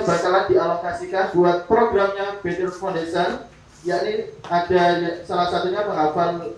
bakalan dialokasikan buat programnya Better Foundation, yakni ada salah satunya penghafalan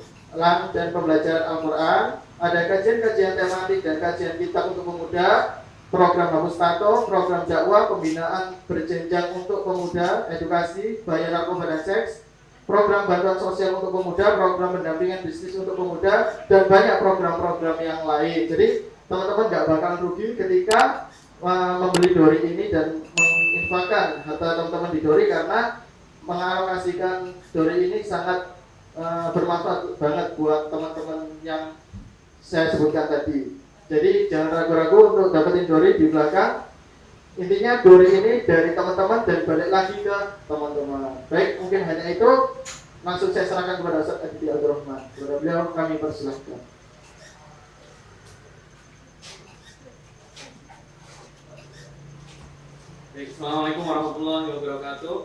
dan pembelajaran Al-Quran, ada kajian-kajian tematik dan kajian kitab untuk pemuda, program hapus tato, program dakwah, pembinaan berjenjang untuk pemuda, edukasi, bahaya narkoba dan seks, program bantuan sosial untuk pemuda, program pendampingan bisnis untuk pemuda, dan banyak program-program yang lain. Jadi teman-teman nggak bakalan rugi ketika membeli Dori ini dan menginfakkan harta teman-teman di Dori, karena mengalokasikan Dori ini sangat bermanfaat banget buat teman-teman yang saya sebutkan tadi. Jadi jangan ragu-ragu untuk dapetin Dori di belakang. Intinya Dori ini dari teman-teman dan balik lagi ke teman-teman. Baik, mungkin hanya itu. Langsung saya serahkan kepada Ustaz Aditya Abdul Rahman. Kepada beliau kami persilahkan. Baik, Assalamualaikum warahmatullahi wabarakatuh.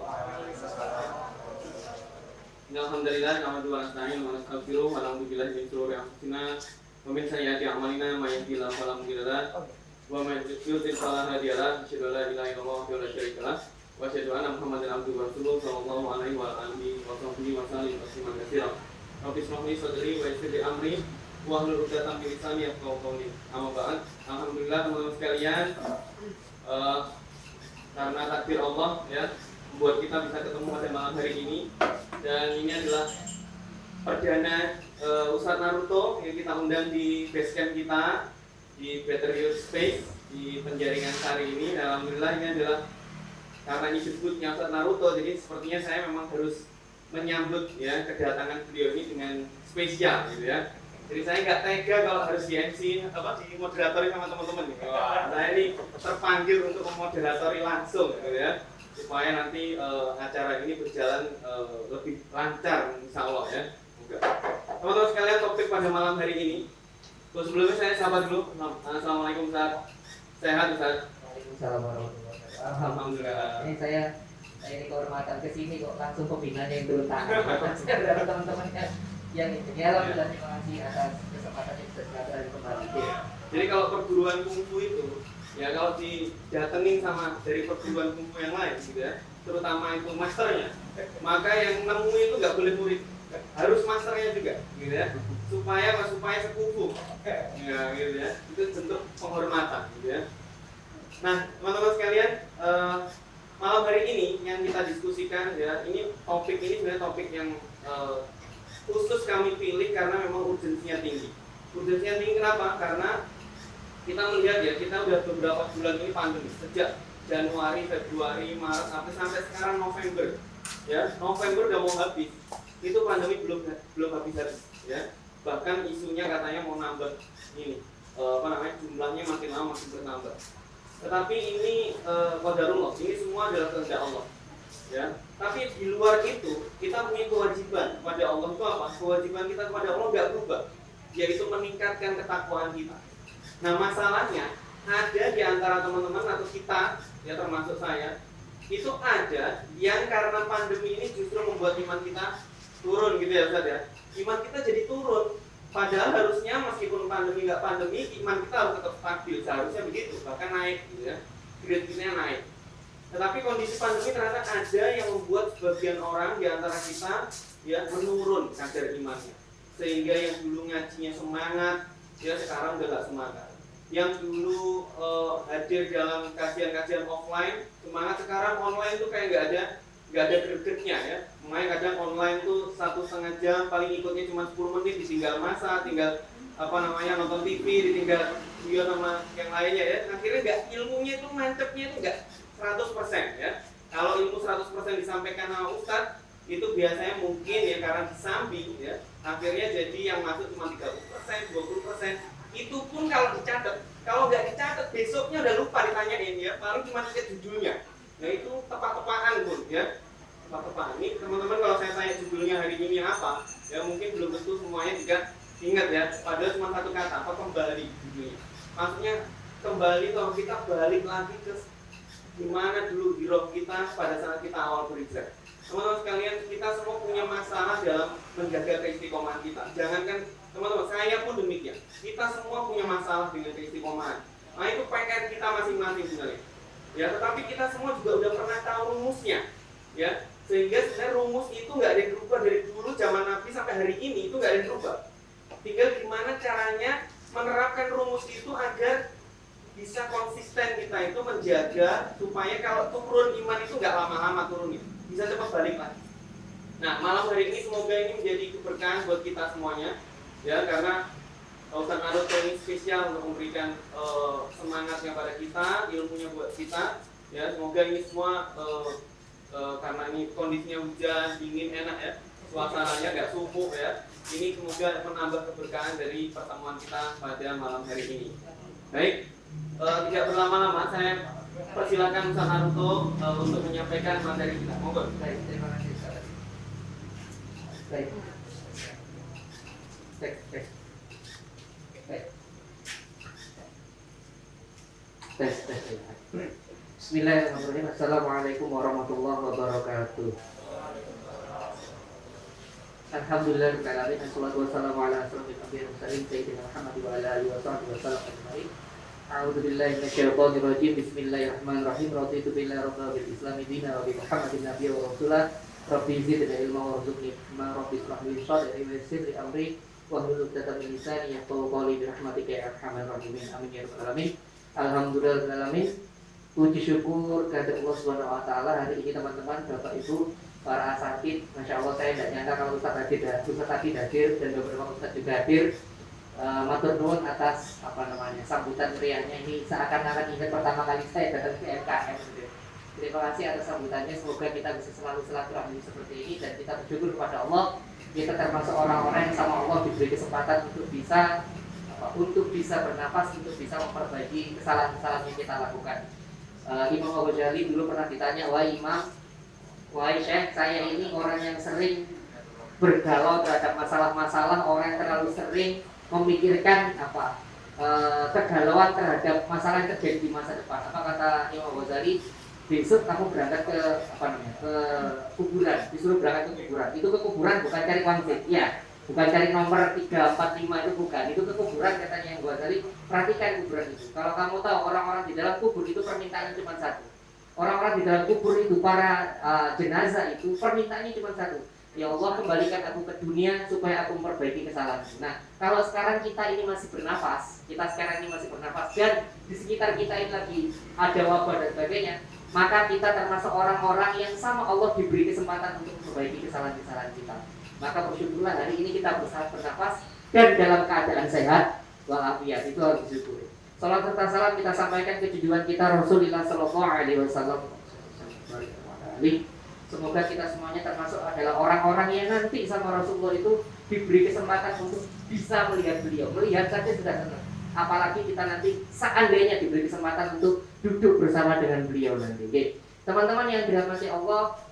Alhamdulillah, nahmaduhu wa nasta'inuhu wa nastaghfiruh wa na'udzu billahi min shururi anfusina wa min sayyiati a'malina, may yahdihillahu fala mudilla lahu wa may yudlil fala hadiya lahu. Asyhadu an la ilaha illallah wa la syarika lahu wa asyhadu anna Muhammadan abduhu wa rasuluhu sallallahu alaihi wa alihi wa sahbihi wa sallam tasliman katsiran. Rabbi shrah li sadri wa yassir li amri wahlul 'uqdatam min lisani yafqahu qawli. Amma ba'd. Alhamdulillah teman-teman sekalian, karena takdir Allah ya membuat kita bisa ketemu pada malam hari ini, dan ini adalah perdana Ustadz Naruto yang kita undang di basecamp kita di Better Youth Space di Penjaringan Sari ini. Alhamdulillah ini adalah karena ini disebutnya Ustadz Naruto, jadi sepertinya saya memang harus menyambut ya kedatangan beliau ini dengan spesial gitu ya. Jadi saya nggak tega kalau harus di MC di moderatori sama teman-teman nih. Saya ini terpanggil untuk memoderatori langsung gitu ya, supaya nanti acara ini berjalan lebih lancar insya Allah ya. Teman-teman sekalian, topik pada malam hari ini. Terus sebelumnya saya sapa dulu. Assalamualaikum Ustaz. Sehat Ustaz? Waalaikumsalam warahmatullahi wabarakatuh. Alhamdulillah. Ini saya ini kehormatan ke sini kok langsung pembinaan yang turun tangan. Dari teman-temannya yang ini. Ya alhamdulillah, terima kasih atas kesempatan yang bisa dari kembali. Jadi kalau perguruan kungfu itu ya, kalau didatengin sama dari perguruan kungfu yang lain gitu ya, terutama itu masternya, maka yang nemu itu nggak boleh murid, harus masternya juga gitu ya, supaya sekufu ya gitu ya, itu bentuk penghormatan gitu ya. Nah teman-teman sekalian, malam hari ini yang kita diskusikan ya, ini topik ini sebenarnya topik yang khusus kami pilih karena memang urgensinya tinggi. Urgensinya tinggi kenapa? Karena kita melihat ya, kita udah beberapa bulan ini pandemi, sejak Januari, Februari, Maret, sampai sekarang November ya. November udah mau habis, itu pandemi belum habis ya. Bahkan isunya katanya mau nambah ini jumlahnya makin lama makin bertambah. Tetapi ini qadarullah, ini semua adalah kehendak Allah ya. Tapi di luar itu kita punya kewajiban kepada Allah. Itu apa? Kewajiban kita kepada Allah nggak berubah, yaitu meningkatkan ketakwaan kita. Nah masalahnya ada di antara teman-teman atau kita ya, termasuk saya, itu ada yang karena pandemi ini justru membuat iman kita turun gitu ya Ustaz ya. Iman kita jadi turun, padahal harusnya meskipun pandemi nggak pandemi, iman kita harus tetap stabil, seharusnya begitu, bahkan naik gitu ya, grade-nya naik. Tetapi kondisi pandemi ternyata ada yang membuat sebagian orang di antara kita ya menurun kadar imannya, sehingga yang dulu ngajinya semangat ya sekarang udah gak semangat. Yang dulu hadir dalam kajian-kajian offline semangat, sekarang online tuh kayak nggak ada gregetnya ya. Makanya kadang online tuh 1,5 jam, paling ikutnya cuma 10 menit, ditinggal masa, tinggal nonton TV, ditinggal video sama yang lainnya ya. Akhirnya ilmunya itu mancepnya itu nggak 100% ya. Kalau ilmu 100% disampaikan sama Ustadz, itu biasanya mungkin ya karena disambi ya, akhirnya jadi yang masuk cuma 30%, 20%. Itu pun kalau dicatat, kalau nggak dicatat besoknya udah lupa ditanyain ya, paling cuma lihat judulnya. Nah itu tepat-tepaan pun ya, tepat-tepaan. Ini teman-teman kalau saya tanya judulnya hari ini apa, ya mungkin belum tentu semuanya juga ingat ya. Padahal cuma satu kata, apa kembali judulnya. Maksudnya kembali kalau kita balik lagi ke gimana dulu hidup kita pada saat kita awal berhijrah. Teman-teman sekalian, kita semua punya masalah dalam menjaga keistiqomahan kita. Jangankan teman-teman, saya pun demikian. Kita semua punya masalah dengan keistiqomahan. Nah itu PR kita masing-masing sebenarnya. ya, tetapi kita semua juga udah pernah tahu rumusnya, ya, sehingga sebenarnya rumus itu nggak ada yang berubah dari dulu zaman Nabi sampai hari ini, itu nggak ada yang berubah. Tinggal gimana caranya menerapkan rumus itu agar bisa konsisten kita itu menjaga supaya kalau turun iman itu nggak lama-lama turunnya, bisa cepat balik lagi. Nah, malam hari ini semoga ini menjadi keberkahan buat kita semuanya, ya, karena Ustaz Arut ini spesial untuk memberikan semangatnya pada kita, ilmunya buat kita, ya. Semoga ini semua karena ini kondisinya hujan, dingin, enak ya, suasananya nggak sumuk ya. Ini semoga menambah keberkahan dari pertemuan kita pada malam hari ini. Baik, tidak berlama-lama saya persilakan Ustaz Arut untuk menyampaikan materi kita. Monggo. Baik, terima kasih Ustaz. Baik. Baik. Tes. Bismillahirrahmanirrahim. Assalamualaikum warahmatullahi wabarakatuh. Alhamdulillahirabbil alamin. Wassalatu wassalamu ala asyrofil anbiya'i wal mursalin sayyidina Muhammad wa ala alihi wasallam ajma'in. A'udzu billahi minasyaitonir rajim. Bismillahirrahmanirrahim. Raditu billahi rabban bil islami dinan wa bi Muhammadin nabiyyan wa rasulan. Rabbi zidni ilma warzuqni ma rabbi ishrah li sadri wa yassir li amri wahlul 'uqdatam min lisani yafqahu qawli bi rahmatika ya arhamar rahimin. Amin ya rabbal alamin. Alhamdulillahirabbil. Puji syukur kepada Allah Subhanahu wa taala. Hari ini teman-teman, Bapak Ibu, para asatid, Masya Allah saya tidak nyangka kalau Ustaz tadi hadir dan beberapa Ustaz juga hadir. Matur nuwun atas sambutan meriahnya ini, seakan-akan ingat pertama kali saya datang ke MKM gitu. Terima kasih atas sambutannya. Semoga kita bisa selalu silaturahmi seperti ini dan kita bersyukur kepada Allah. Kita termasuk orang-orang yang sama Allah diberi kesempatan untuk bisa bernafas, untuk bisa memperbaiki kesalahan-kesalahan yang kita lakukan. Imam Al-Ghazali dulu pernah ditanya, wahai Syekh, saya ini orang yang sering bergalau terhadap masalah-masalah, orang yang terlalu sering memikirkan kegalauan terhadap masalah yang terjadi di masa depan. Apa kata Imam Al-Ghazali? Besok kamu berangkat ke kuburan, disuruh berangkat ke kuburan. Itu ke kuburan bukan cari wangsit, ya. Bukan cari nomor 3, 4, 5 itu bukan. Itu ke kuburan katanya yang buat tadi. Perhatikan kuburan itu. Kalau kamu tahu orang-orang di dalam kubur itu permintaannya cuma satu. Orang-orang di dalam kubur itu, para jenazah itu permintaannya cuma satu. Ya Allah, kembalikan aku ke dunia supaya aku memperbaiki kesalahanku. Nah, kalau sekarang kita ini masih bernafas, dan di sekitar kita ini lagi ada wabah dan sebagainya, maka kita termasuk orang-orang yang sama Allah diberi kesempatan untuk memperbaiki kesalahan-kesalahan kita. Maka bersyukurlah hari ini kita berusaha bernafas dan dalam keadaan sehat walafiat, itu harus disyukuri. Salam serta salam kita sampaikan ke junjungan kita Rasulullah Sallallahu Alaihi Wasallam. Semoga kita semuanya termasuk adalah orang-orang yang nanti sama Rasulullah itu diberi kesempatan untuk bisa melihat beliau. Melihat saja sudah senang. Apalagi kita nanti seandainya diberi kesempatan untuk duduk bersama dengan beliau nanti. Oke. Teman-teman yang dirahmati Allah,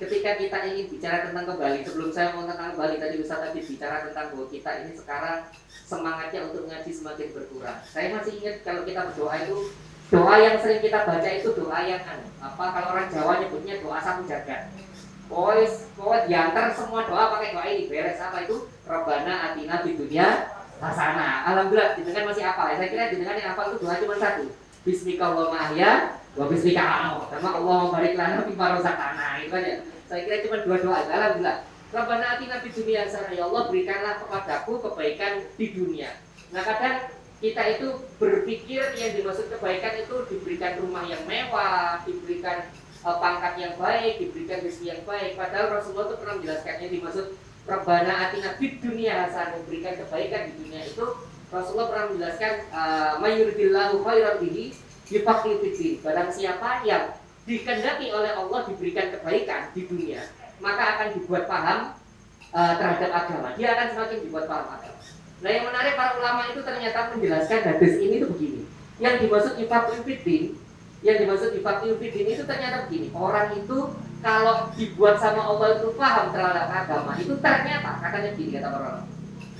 ketika kita ingin bicara tentang kembali, sebelum saya mau tentang kembali tadi Ustaz tadi bicara tentang bahwa kita ini sekarang semangatnya untuk ngaji semakin berkurang. Saya masih ingat kalau kita berdoa itu, doa yang sering kita baca itu doa yang kalau orang Jawa nyebutnya doa sapu jagat. Pokoknya diantar semua doa pakai doa ini, beres apa itu? Rabbana atina fid dunya hasanah. Alhamdulillah, jenengan masih hafal ya. Saya kira jenengan yang hafal itu doa cuma satu. Bismillahirrahmanirrahim mahya wa bismika amut. Sama Allah barik lana fi marozaqana. Itu aja. Saya kira cuma dua doa. Alhamdulillah. Rabbana atina fid dunya hasanah. Ya Allah, berikanlah kepadaku kebaikan di dunia. Nah, kadang kita itu berpikir yang dimaksud kebaikan itu diberikan rumah yang mewah, diberikan pangkat yang baik, diberikan rezeki yang baik. Padahal Rasulullah itu pernah menjelaskan yang dimaksud Rabbana atina fid dunya hasanah, memberikan kebaikan di dunia itu. Rasulullah pernah menjelaskan mayuridillahu khairan bihi yufaqihu fiddin. Barang siapa yang dikehendaki oleh Allah diberikan kebaikan di dunia, maka akan dibuat paham terhadap agama. Dia akan semakin dibuat paham agama. Nah, yang menarik, para ulama itu ternyata menjelaskan hadis ini itu begini. Yang dimaksud yufaqihu fiddin itu ternyata begini. Orang itu kalau dibuat sama Allah itu paham terhadap agama, itu ternyata katanya begini, kata para ulama.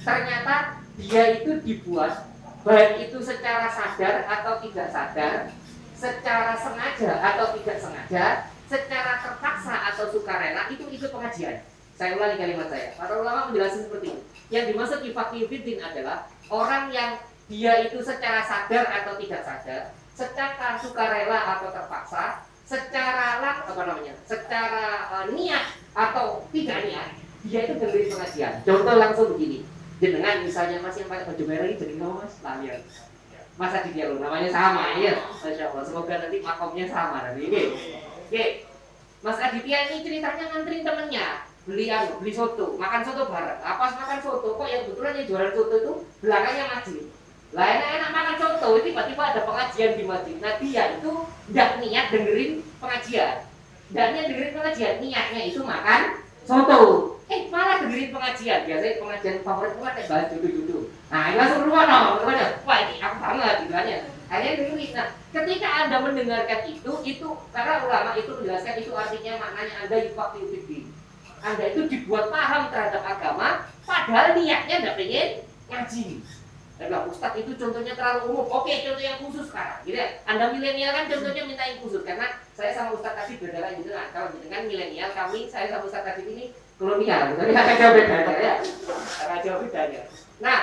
Ternyata dia itu dibuat baik itu secara sadar atau tidak sadar, secara sengaja atau tidak sengaja, secara terpaksa atau sukarela, itu pengajian. Saya ulangi kalimat saya. Para ulama menjelaskan seperti ini. Yang dimaksud yufaqihu fiddin adalah orang yang dia itu secara sadar atau tidak sadar, secara sukarela atau terpaksa, secara niat atau tidak niat, dia itu dengerin pengajian. Contoh langsung begini, jenengan misalnya Mas yang pakai baju merah ini jadi Mas Lalian. Masa di dia namanya sama ya, Masya Allah. Semoga nanti makomnya sama nanti. Oke. Mas Aditya ini ceritanya nganterin temennya beli soto, makan soto bareng. Pas makan soto kok yang kebetulan yang jualan soto itu belakangnya masjid. Lah enak-enak makan soto, tiba-tiba ada pengajian di masjid. Nah dia itu tidak niat dengerin pengajian. Dan niat dengerin pengajian, niatnya itu makan soto. Malah dengerin pengajian. Biasanya pengajian favorit itu kan bahas jodoh-jodoh. Nah langsung rumah wah ini aku banget gitu aja. Akhirnya dengerin. Nah ketika Anda mendengarkan itu karena ulama itu menjelaskan itu artinya maknanya Anda yufaqihu fiddin. Anda itu dibuat paham terhadap agama, padahal niatnya tidak pengen ngaji. Dan bilang, Ustadz itu contohnya terlalu umum. Oke, contoh yang khusus sekarang. Gitu ya. Anda milenial kan contohnya minta yang khusus. Karena saya sama Ustadz tadi beda lagi. Kalau dengan milenial kami, saya sama Ustadz tadi ini kolonial. Tapi agak jauh bedanya ya. Agak jauh bedanya. Nah,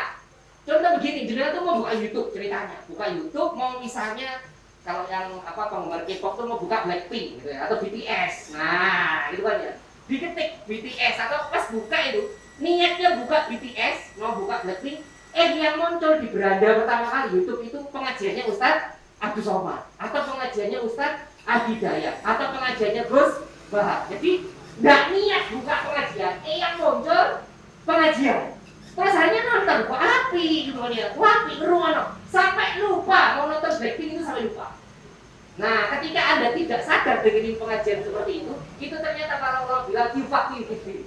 contoh begini, jenengan tuh mau buka YouTube ceritanya. Buka YouTube mau misalnya kalau yang penggemar K-pop tuh mau buka Blackpink gitu ya, atau BTS. Nah, itu kan ya. Diketik BTS atau pas buka itu niatnya buka BTS mau buka Blackpink, yang muncul di beranda pertama kali YouTube itu pengajiannya Ustadz Abdul Somad atau pengajiannya Ustadz Adi Dayat atau pengajiannya Gus Bahar. Jadi nggak niat buka pengajian, yang muncul pengajian. Terus hanya nonton, kok api gitu ya, api beruang sampai lupa mau nonton Blackpink itu sampai lupa. Nah, ketika Anda tidak sadar dengerin pengajian seperti itu ternyata kalau Allah bilang yufaqihu fiddin.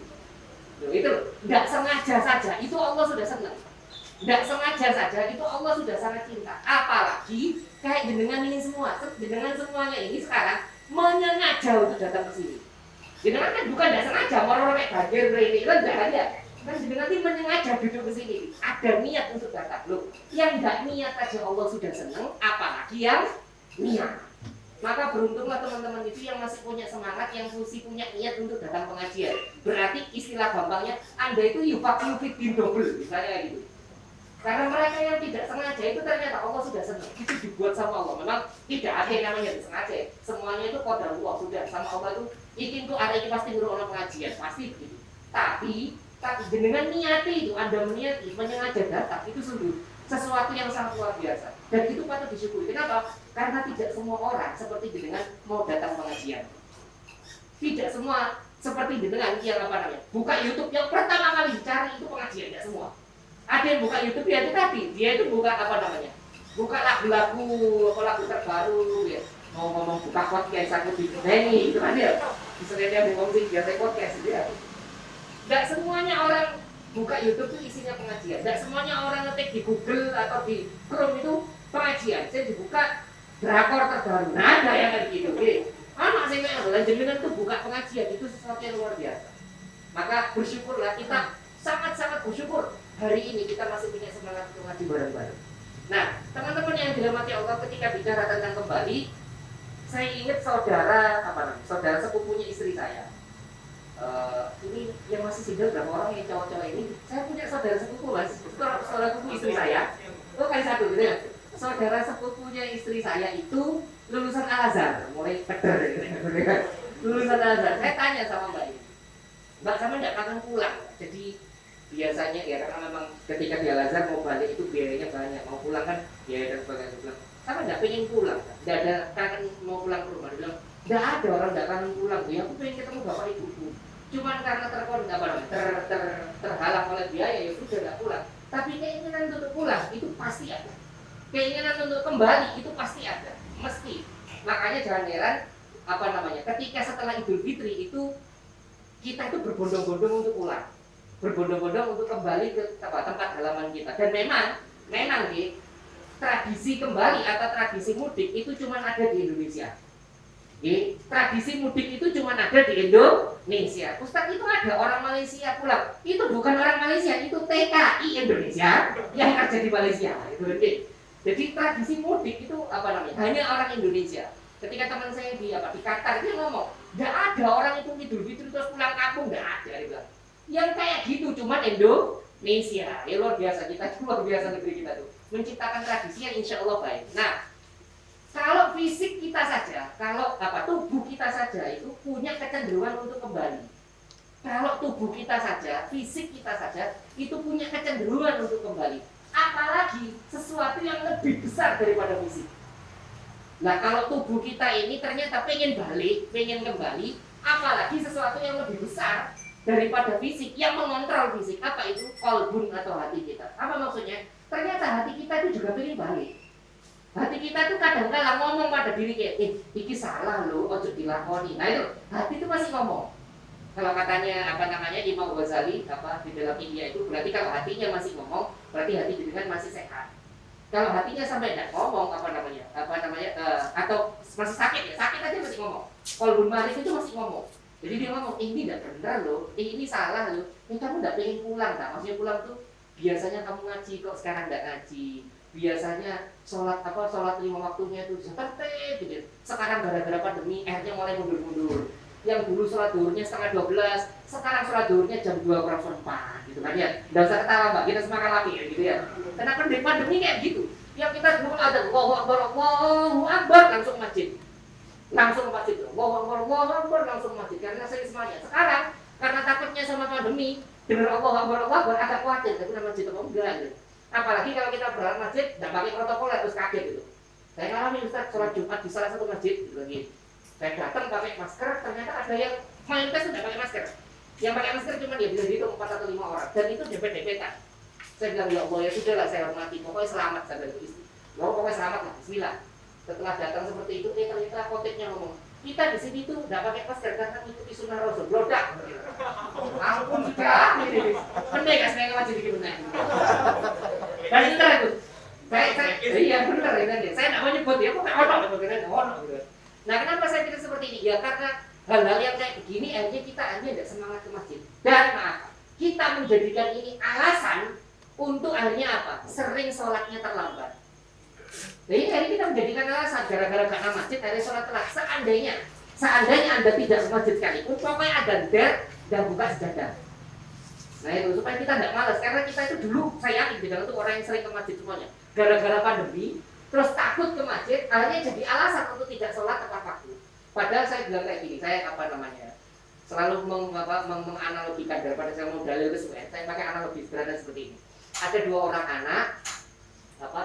Itu tidak sengaja saja, itu Allah sudah senang. Tidak sengaja saja, itu Allah sudah sangat cinta. Apalagi kayak jenengan ini semua, jenengan semuanya ini sekarang menyengaja untuk datang ke sini. Jenengan kan bukan tidak sengaja, orang kayak banjir ini kan tidak ada. Kan jenengan ini menyengaja duduk ke sini, ada niat untuk datang. Loh, yang tidak niat aja Allah sudah senang, apalagi yang niat. Maka beruntunglah teman-teman itu yang masih punya semangat, yang masih punya niat untuk datang pengajian. Berarti istilah gampangnya Anda itu yufaqihu fiddin double, misalnya gitu. Karena mereka yang tidak sengaja itu ternyata Allah sudah senang. Itu dibuat sama Allah. Memang tidak ada yang namanya disengaja. Semuanya itu qadarullah sudah sama Allah itu. Ikin tuh ada yang pasti ngurung pengajian, pasti begitu. Tapi dengan niati itu Anda meniati menyengaja datang itu sungguh sesuatu yang sangat luar biasa. Dan itu patut disyukuri. Kenapa? Karena tidak semua orang seperti jenengan mau datang pengajian. Tidak semua seperti jenengan yang buka YouTube yang pertama kali dicari itu pengajian, tidak semua. Ada yang buka YouTube ya itu tadi, dia itu buka buka lagu terbaru ya. Mau ngomong buka podcast aku di ini itu kan ya. Misalnya dia ngomong sih biasa podcast dia. Tidak semuanya orang buka YouTube itu isinya pengajian. Tidak semuanya orang ngetik di Google atau di Chrome itu pengajian. Saya dibuka drakor terbaru. Nah, ada yang kayak gitu. Anak saya yang jenengan tuh buka pengajian itu sesuatu yang luar biasa. Maka bersyukurlah kita sangat-sangat bersyukur hari ini kita masih punya semangat untuk ngaji bareng-bareng. Nah, teman-teman yang dirahmati Allah, ketika bicara tentang kembali, saya ingat saudara sepupunya istri saya. Ini yang masih single berapa orang yang cowok-cowok ini? Saya punya saudara sepupu mas, saudara sepupu istri saya. Oh kali satu gitu ya. Saudara sepupunya istri saya itu lulusan Al-Azhar, mulai peder gitu. Lulusan Al-Azhar. Saya tanya sama Mbak ini, Mbak sama tidak kangen pulang? Jadi biasanya ya karena memang ketika di Al-Azhar mau balik itu biayanya banyak, mau pulang kan biaya dan sebagainya. Pulang sama tidak pengen pulang, tidak ada kangen mau pulang ke rumah. Dia bilang tidak ada orang tidak kangen pulang, ya aku pengen ketemu bapak ibuku. Cuman karena terhalang oleh biaya ya sudah tidak pulang. Tapi keinginan untuk pulang itu pasti ada. Keinginan untuk kembali itu pasti ada, mesti. Makanya jangan heran ketika setelah Idul Fitri itu kita itu berbondong-bondong untuk pulang. Berbondong-bondong untuk kembali ke tempat halaman kita. Dan memang tradisi kembali atau tradisi mudik itu cuma ada di Indonesia. Tradisi mudik itu cuma ada di Indonesia. Ustaz, itu ada orang Malaysia pulang. Itu bukan orang Malaysia, itu TKI Indonesia yang kerja di Malaysia. Jadi tradisi mudik itu hanya orang Indonesia. Ketika teman saya di Qatar dia ngomong, nggak ada orang itu Idul Fitri terus pulang kampung, nggak ada. Dia bilang. Yang kayak gitu cuma Indonesia. Ya luar biasa, kita luar biasa negeri kita tuh menciptakan tradisi yang insya Allah baik. Nah, Kalau fisik kita saja, kalau tubuh kita saja itu punya kecenderungan untuk kembali. Kalau tubuh kita saja, fisik kita saja itu punya kecenderungan untuk kembali. Apalagi sesuatu yang lebih besar daripada fisik. Nah, kalau tubuh kita ini ternyata pengen balik, pengen kembali, apalagi sesuatu yang lebih besar daripada fisik, yang mengontrol fisik. Apa itu? Qalbun atau hati kita. Apa maksudnya? Ternyata hati kita itu juga pengen balik. Hati kita tuh kadang-kadang ngomong pada diri kayak, iki salah loh, ojo dilakoni. Nah itu, hati itu masih ngomong. Kalau katanya Imam Ghazali di dalam India itu berarti kalau hatinya masih ngomong, berarti hati jenengan masih sehat. Kalau hatinya sampai tidak ngomong atau masih sakit ya, sakit aja masih ngomong. Qalbun marid itu masih ngomong. Jadi dia ngomong, ini tidak benar loh, ini salah loh. Kamu tidak pengen pulang, tak? Maksudnya pulang tuh biasanya kamu ngaji kok sekarang tidak ngaji. Biasanya sholat 5 waktunya itu tertib gitu. Sekarang gara-gara pandemi akhirnya mulai mundur-mundur. Yang dulu sholat duhurnya setengah 12, sekarang sholat duhurnya jam 2:04 gitu kan ya. Nggak usah ketawa mbak, kita semua alami ya gitu ya. Karena pandemi kayak gitu. Yang kita dulu ada Allahu Akbar langsung masjid. Langsung masjid. Allahu Akbar langsung masjid. Karena saya semuanya. Sekarang karena takutnya sama pandemi, dengar Allahu Akbar agak khawatir tapi nama masjid apa enggak gitu. Apalagi kalau kita berangkat masjid, tidak pakai protokol terus kaget gitu. Saya ngalamin Ustaz, sholat Jumat di salah satu masjid gitu lagi. Saya datang pakai masker, ternyata ada yang mayoritas tidak pakai masker. Yang pakai masker cuma dia bisa dihitung 4 atau 5 orang, dan itu dempet-dempetan. Saya bilang ya Allah ya sudahlah saya hormati, pokoknya selamat saya bilang istri. Pokoknya selamat lah, Bismillah. Setelah datang seperti itu, ternyata khotibnya ngomong, kita di sini tuh tidak pakai masker karena mengikuti sunnah Rasul, blodak. Ampun sudah, pendek kan saya ngaji dikit benar. Dan benar itu, iya benar ini. Saya tidak mau nyebut ya, pokoknya ono gitu. Nah kenapa saya pikir seperti ini? Ya karena hal-hal yang kayak begini akhirnya kita hanya tidak semangat ke masjid. Dan maaf, kita menjadikan ini alasan untuk akhirnya apa? Sering sholatnya terlambat. Jadi hari kita menjadikan alasan gara-gara karena masjid hari sholat telat. Seandainya Anda tidak ke masjid sekalipun, pokoknya ada dan buka sejadah. Nah itu supaya kita tidak malas karena kita itu dulu saya yakin di dalam itu orang yang sering ke masjid semuanya. Gara-gara pandemi, terus takut ke masjid, akhirnya jadi alasan untuk tidak sholat tepat waktu. Padahal saya bilang kayak gini, saya selalu menganalogikan daripada saya mau dalil ke semua. Saya pakai analogi sederhana seperti ini. Ada 2 orang anak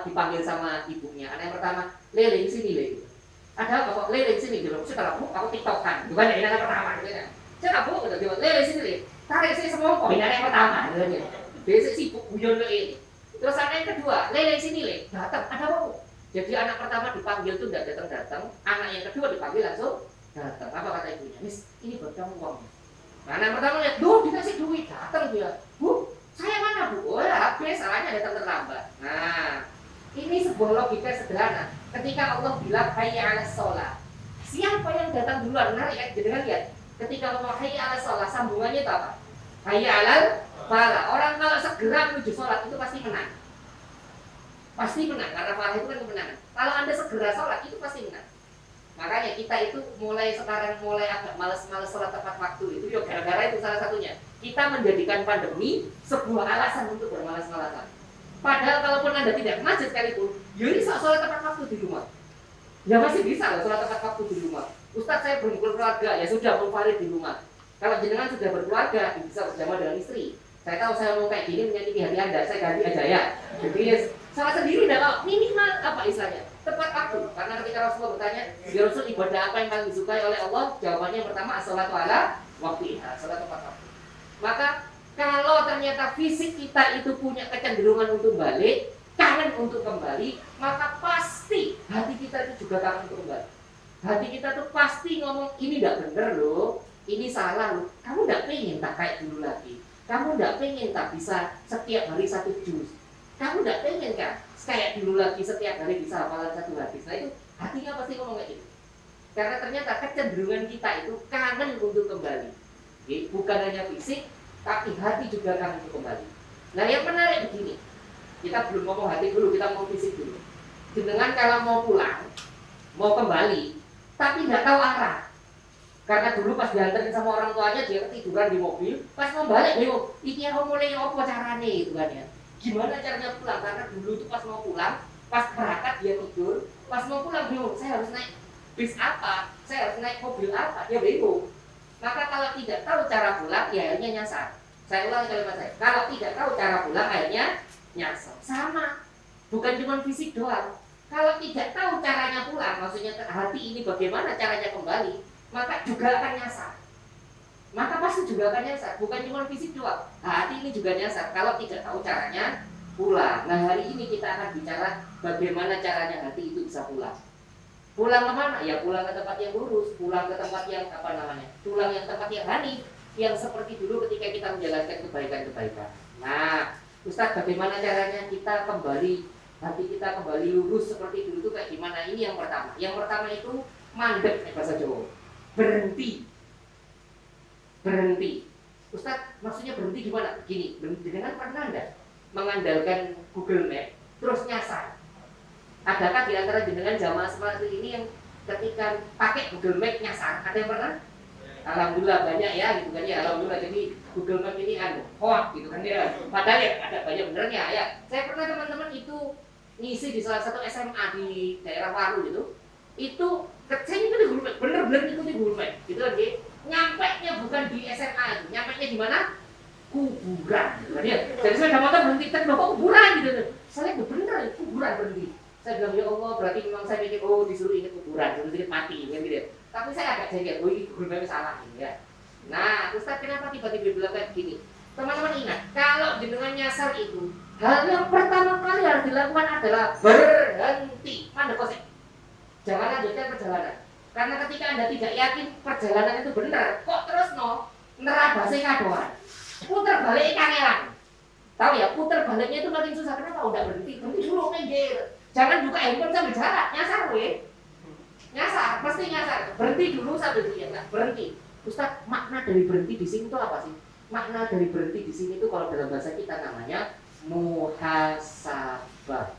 dipanggil sama ibunya. Anak yang pertama, Lele sini Lele. Ada apa kok Lele sini gitu. Saya kalau aku tiktokan, bukan ya anak pertama gitu ya. Saya nggak bohong gitu. Lele sini Lele. Tarik sini semua kok. Ini anak yang pertama. Biasa sibuk guyon Lele. Terus anak yang kedua, Lele sini Lele. Datang, ada apa? Jadi anak pertama dipanggil tuh tidak datang. Anak yang kedua dipanggil langsung datang. Apa kata ibunya? Miss, ini buat kamu uang. Nah, anak pertama lihat, dikasih duit, datang dia. Bu, saya mana bu? Oh ya habis, salahnya datang terlambat. Nah, ini sebuah logika sederhana. Ketika Allah bilang hayya 'alas shalah, siapa yang datang duluan? Menarik ya, jangan lihat. Ketika Allah hayya 'alas shalah, sambungannya itu apa? Hayya 'alal falah. Orang kalau segera menuju sholat itu pasti menang. Pasti menang, karena falah itu kan kemenangan. Kalau Anda segera sholat itu pasti menang. Makanya kita itu mulai agak malas-malas sholat tepat waktu itu ya gara-gara itu salah satunya. Kita menjadikan pandemi sebuah alasan untuk bermalas-malasan. Padahal kalaupun Anda tidak ke masjid sekalipun, ya ini sholat tepat waktu di rumah. Ya masih bisa loh sholat tepat waktu di rumah. Ustaz saya belum berkeluarga, ya sudah munfarid di rumah. Kalau jenengan sudah berkeluarga, bisa bersama dengan istri. Saya tahu saya mau kayak gini menyakiti hati Anda, saya ganti aja ya. Jadi salah sendiri dah minimal apa istilahnya tepat waktu. Karena ketika Rasulullah bertanya, ya Rasul ibadah apa yang paling disukai oleh Allah? Jawabannya yang pertama as-sholatu ala waqtiha, salat tepat waktu. Maka kalau ternyata fisik kita itu punya kecenderungan untuk balik, kangen untuk kembali, maka pasti hati kita itu juga kangen untuk kembali. Hati kita tuh pasti ngomong ini tidak benar loh, ini salah loh. Kamu tidak pengen tak kayak dulu lagi. Kamu tidak pengen tak bisa setiap hari 1 juz. Kamu tidak pengen kan kayak dulu lagi setiap hari bisa hafalan 1 hadis. Nah itu hatinya pasti ngomong kayak gitu. Karena ternyata kecenderungan kita itu kangen untuk kembali. Bukan hanya fisik, tapi hati juga kangen untuk kembali. Nah yang menarik begini, kita belum ngomong hati dulu, kita ngomong fisik dulu. Dengan kalau mau pulang, mau kembali, tapi nggak tahu arah. Karena dulu pas diantarin sama orang tuanya dia ketiduran di mobil, pas mau balik, iki aku mulai apa caranya itu kan ya. Gimana caranya pulang? Karena dulu itu pas mau pulang, Pas berangkat dia tidur, pas mau pulang bingung, saya harus naik bis apa, saya harus naik mobil apa, dia bingung. Maka kalau tidak tahu cara pulang, ya akhirnya nyasar. Saya ulang kalimat saya, kalau tidak tahu cara pulang, akhirnya nyasar. Sama, bukan cuma fisik doang. Kalau tidak tahu caranya pulang, maksudnya hati ini bagaimana caranya kembali, maka juga akan nyasar. Maka pasti juga akan nyasar, bukan cuma fisik doang. Hati ini juga nyasar kalau tidak tahu caranya pulang. Nah, hari ini kita akan bicara bagaimana caranya hati itu bisa pulang. Pulang kemana? Ya pulang ke tempat yang lurus, pulang ke tempat yang pulang yang tempat yang hanif, yang seperti dulu ketika kita menjalankan kebaikan-kebaikan. Nah, Ustadz, bagaimana caranya kita kembali, hati kita kembali lurus seperti dulu itu kayak gimana? Ini yang pertama. Yang pertama itu mandek, bahasa Jawa. Berhenti. Ustadz, maksudnya berhenti gimana? Gini, dengan pernah enggak mengandalkan Google Map terus nyasar? Adakah di antara jenengan jamaah seperti ini yang ketika pakai Google Map nyasar? Ada yang pernah? Alhamdulillah banyak ya, gitu kan ya. Alhamdulillah, jadi Google Map ini hoax gitu kan ya. Padahal ya ada banyak benernya ya. Saya pernah teman-teman itu ngisi di salah satu SMA di daerah Waru gitu. Itu saya ikuti Google Map, bener-bener ikuti Google Map gitu kan ya. Nyampainya bukan di SMA itu, nyampainya di mana? Kuburan gitu kan ya. Jadi saya dapat berhenti, loh kok kuburan gitu. Saya lihat bener kuburan berhenti. Saya bilang, ya Allah, berarti memang saya mikir, oh disuruh ingat kuburan, disuruh ingat mati kan gitu ya. Tapi saya agak jengkel, oh ini Google Map salah gitu ya. Nah, Ustaz, kenapa tiba-tiba bilang kayak gini? Teman-teman ingat, kalau jenengan nyasar itu, hal yang pertama kali harus dilakukan adalah berhenti. Mana kosek? Jangan lanjutkan perjalanan. Karena ketika Anda tidak yakin perjalanan itu benar, kok terus nerabase kadoan. Putar balik kangelan. Tahu ya, putar baliknya itu makin susah. Kenapa? Udah berhenti dulu minggir. Jangan buka handphone sambil jarak, nyasar weh. Nyasar, pasti nyasar. Berhenti dulu sambil dia, berhenti. Ustaz, makna dari berhenti di sini itu apa sih? Makna dari berhenti di sini itu kalau dalam bahasa kita namanya muhasabah.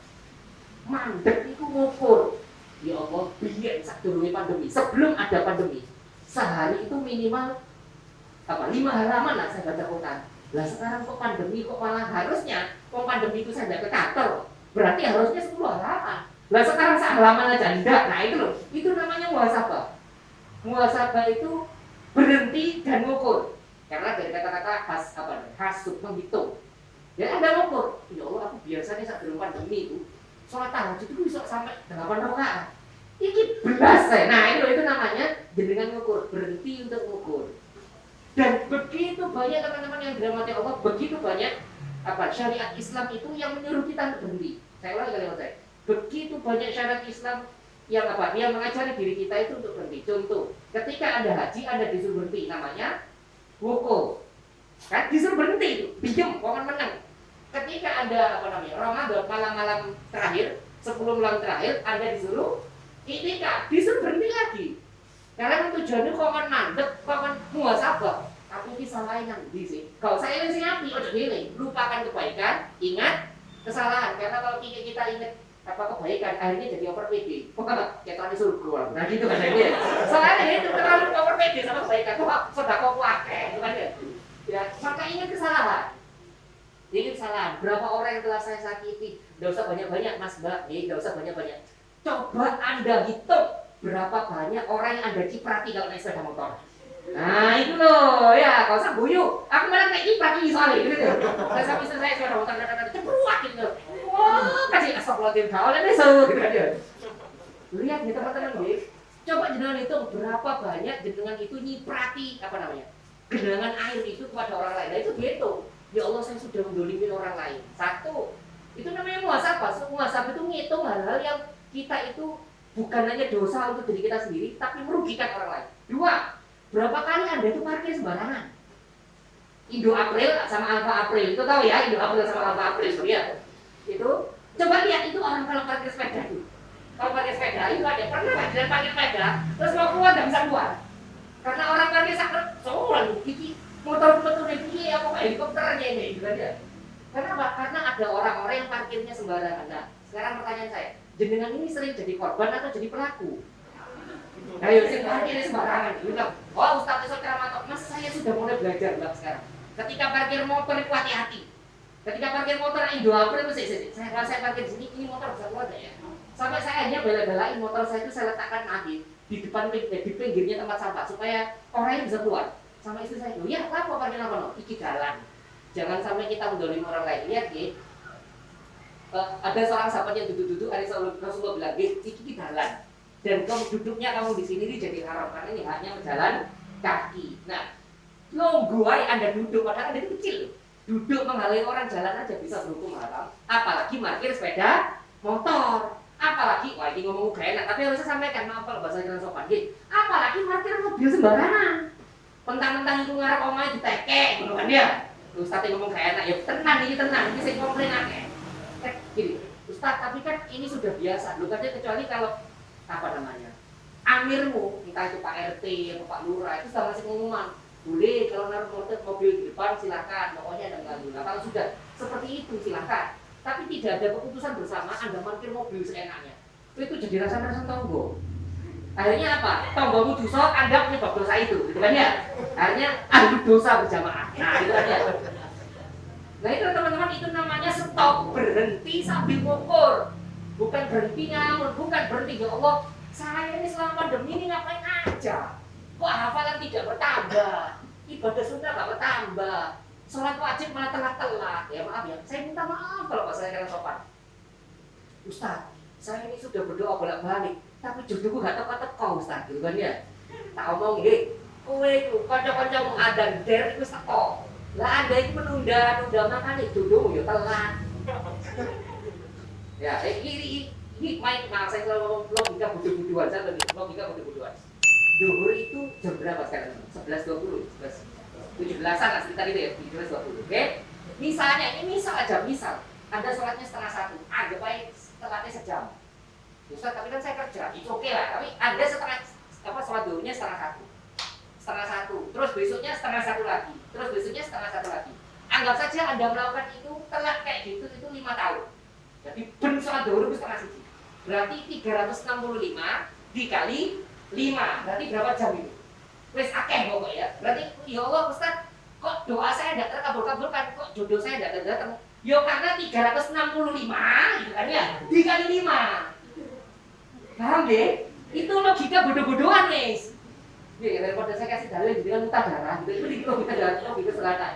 Mandek itu ngukur. Ya Allah, biar sadurunge pandemi, sebelum ada pandemi, sehari itu minimal 5 halaman lah saya baca Quran. Lah sekarang kok pandemi, kok malah harusnya kok pandemi itu saya tidak ke kantor, berarti harusnya 10 halaman. Lah sekarang sehalaman aja enggak. Nah itu loh, itu namanya muhasabah. Muhasabah itu berhenti dan ngukur. Karena dari kata-kata hasub, menghitung. Ya ada ngukur. Ya Allah, aku biasanya sebelum pandemi itu sholat tahajud itu bisa sampai 8 rakaat. Ini belas saya. Nah itu namanya jenengan ngukur, berhenti untuk ngukur. Dan begitu banyak teman-teman yang dirahmati Allah, begitu banyak syariat Islam itu yang menyuruh kita untuk berhenti. Saya ulangi kalimat saya. Begitu banyak syariat Islam yang yang mengajari diri kita itu untuk berhenti. Contoh, ketika Anda haji, Anda disuruh berhenti, namanya wukuf. Kan disuruh berhenti itu, diam, jangan menang. Ketika Anda Ramadan malam-malam terakhir, 10 malam terakhir, Anda disuruh itikaf, disuruh berhenti lagi. Karena tujuannya kok kan mandek, kok kan muhasabah. Aku ini salah yang di sini. Kalau saya ini api, ojo dhewe, lupakan kebaikan, ingat kesalahan. Karena kalau kita ingat kebaikan, akhirnya jadi over PD. Kayak tadi suruh keluar. Nah gitu kan ya. Soalnya itu terlalu over PD sama kebaikan. Kok sedekah akeh, itu kan ya. Ya, maka ingat kesalahan. Ingat kesalahan. Berapa orang yang telah saya sakiti? Tidak usah banyak-banyak, Mas Mbak. Tidak usah banyak-banyak. Coba Anda hitung berapa banyak orang yang Anda ciprati kalau naik sepeda motor. Nah itu loh, ya kalau saya guyu, aku malah naik ciprati soalnya gitu ya. Saya sampai saya sepeda motor cepruat gitu. Wah, kasih astagfirullahaladzim, kawalan besok gitu kan ya. Lihat nih teman-teman nih, coba jenengan hitung berapa banyak jenengan itu nyiprati genangan air itu kepada orang lain. Nah itu gitu. Ya Allah, saya sudah mendolimin orang lain. Satu, itu namanya muhasabah. Muhasabah itu ngitung hal-hal yang kita itu bukan hanya dosa untuk diri kita sendiri, tapi merugikan orang lain. Dua, berapa kali Anda itu parkir sembarangan? Indo April sama Alfa April, itu tahu ya, Indo April sama Alfa April ya. Itu, coba lihat itu orang kalau parkir sepeda itu. Kalau parkir sepeda itu ada pernah nggak jalan parkir sepeda, terus mau keluar nggak bisa keluar, karena orang parkir sakit, soalnya gigi motor ini apa helikopternya ini, gitu aja. Kenapa? Karena ada orang-orang yang parkirnya sembarangan. Nah, sekarang pertanyaan saya, jenengan ini sering jadi korban atau jadi pelaku? Ayo sih parkirnya sembarangan. Bilang, oh Ustaz Esok Ramato, mas saya sudah mulai belajar Mbak sekarang. Ketika parkir motor itu hati-hati. Ketika parkir motor Indo April itu saya parkir di sini, ini motor bisa keluar ya. Sampai saya hanya bela-belain motor saya itu saya letakkan lagi di depan di pinggirnya tempat sampah supaya orangnya bisa keluar. Sama istri saya, ya apa parkir apa no? Iki jalan. Jangan sampai kita mendolimi orang lain. Lihat ya, ada seorang sahabat yang duduk-duduk, ada Rasulullah bilang, iki jalan. Dan kamu duduknya kamu di sini ini jadi haram karena ini hanya berjalan kaki. Nah, longguai Anda duduk, padahal Anda itu kecil. Duduk menghalangi orang jalan aja bisa berhukum haram. Apalagi parkir sepeda motor. Apalagi, wah ini ngomong gak enak, tapi harusnya sampaikan, maaf kalau bahasa kita sopan gitu. Apalagi parkir mobil sembarangan. Mentang-mentang itu ngarep omah ditekek, gitu kan dia. Ustaz yang ngomong gak enak, ya tenang, ini saya komplain akeh. Gini, Ustaz, tapi kan ini sudah biasa. Lu katanya kecuali kalau apa namanya? Amirmu, entah itu Pak RT atau Pak Lurah, itu sudah ngasih pengumuman. Boleh kalau naruh mobil di depan silakan, pokoknya ada nggak guna. Kalau sudah seperti itu silakan. Tapi tidak ada keputusan bersama Anda parkir mobil seenaknya. Itu jadi rasa-rasa tonggo. Akhirnya apa? Tonggomu dosa, Anda penyebab dosa itu, gitu kan ya? Akhirnya adu dosa berjamaah. Nah, itu kan ya. Nah itu teman-teman, itu namanya stop, berhenti sambil ngukur. Bukan berhenti nyamun, bukan berhenti ya Allah. Saya ini selama pandemi ini ngapain aja? Kok hafalan tidak bertambah? Ibadah sunnah gak bertambah? Sholat wajib malah telat-telat. Ya maaf ya, saya minta maaf kalau saya kena sopan. Ustaz, saya ini sudah berdoa bolak-balik, tapi jodohku gak teko-teko Ustaz, gitu kan ya? Tak omong ini, kowe itu kanca-kancamu adan der itu teko. Lah Anda itu menunda makanya jodohmu ya telat. Ya, ini main, saya selalu logika bodoh-bodohan, saya lebih logika bodoh-bodohan. Duhur itu jam berapa sekarang? 11.20, 17-an lah sekitar itu ya, 17.20. Oke? Misalnya, ini misal aja, misal Anda sholatnya setengah 1, anggap aja telatnya sejam. Ustaz, tapi kan saya kerja, itu oke lah. Tapi Anda sholat duhurnya setengah 1, terus besoknya setengah 1 lagi, terus besoknya setengah 1 lagi. Anggap saja Anda melakukan itu telat kayak gitu, itu 5 tahun. Jadi ben sholat duhur itu setengah 1. Berarti 365 dikali 5, berarti berapa jam itu? Wes akeh pokok ya. Berarti ya Allah Ustaz, kok doa saya tidak terkabul-kabulkan, kok jodoh saya tidak datang? Ya karena 365 gitu kan ya, dikali 5. Paham deh? Itu logika bodoh-bodohan guys. Ya daripada saya kasih dalil gitu kan muntah darah gitu, itu logika darah, logika selatan.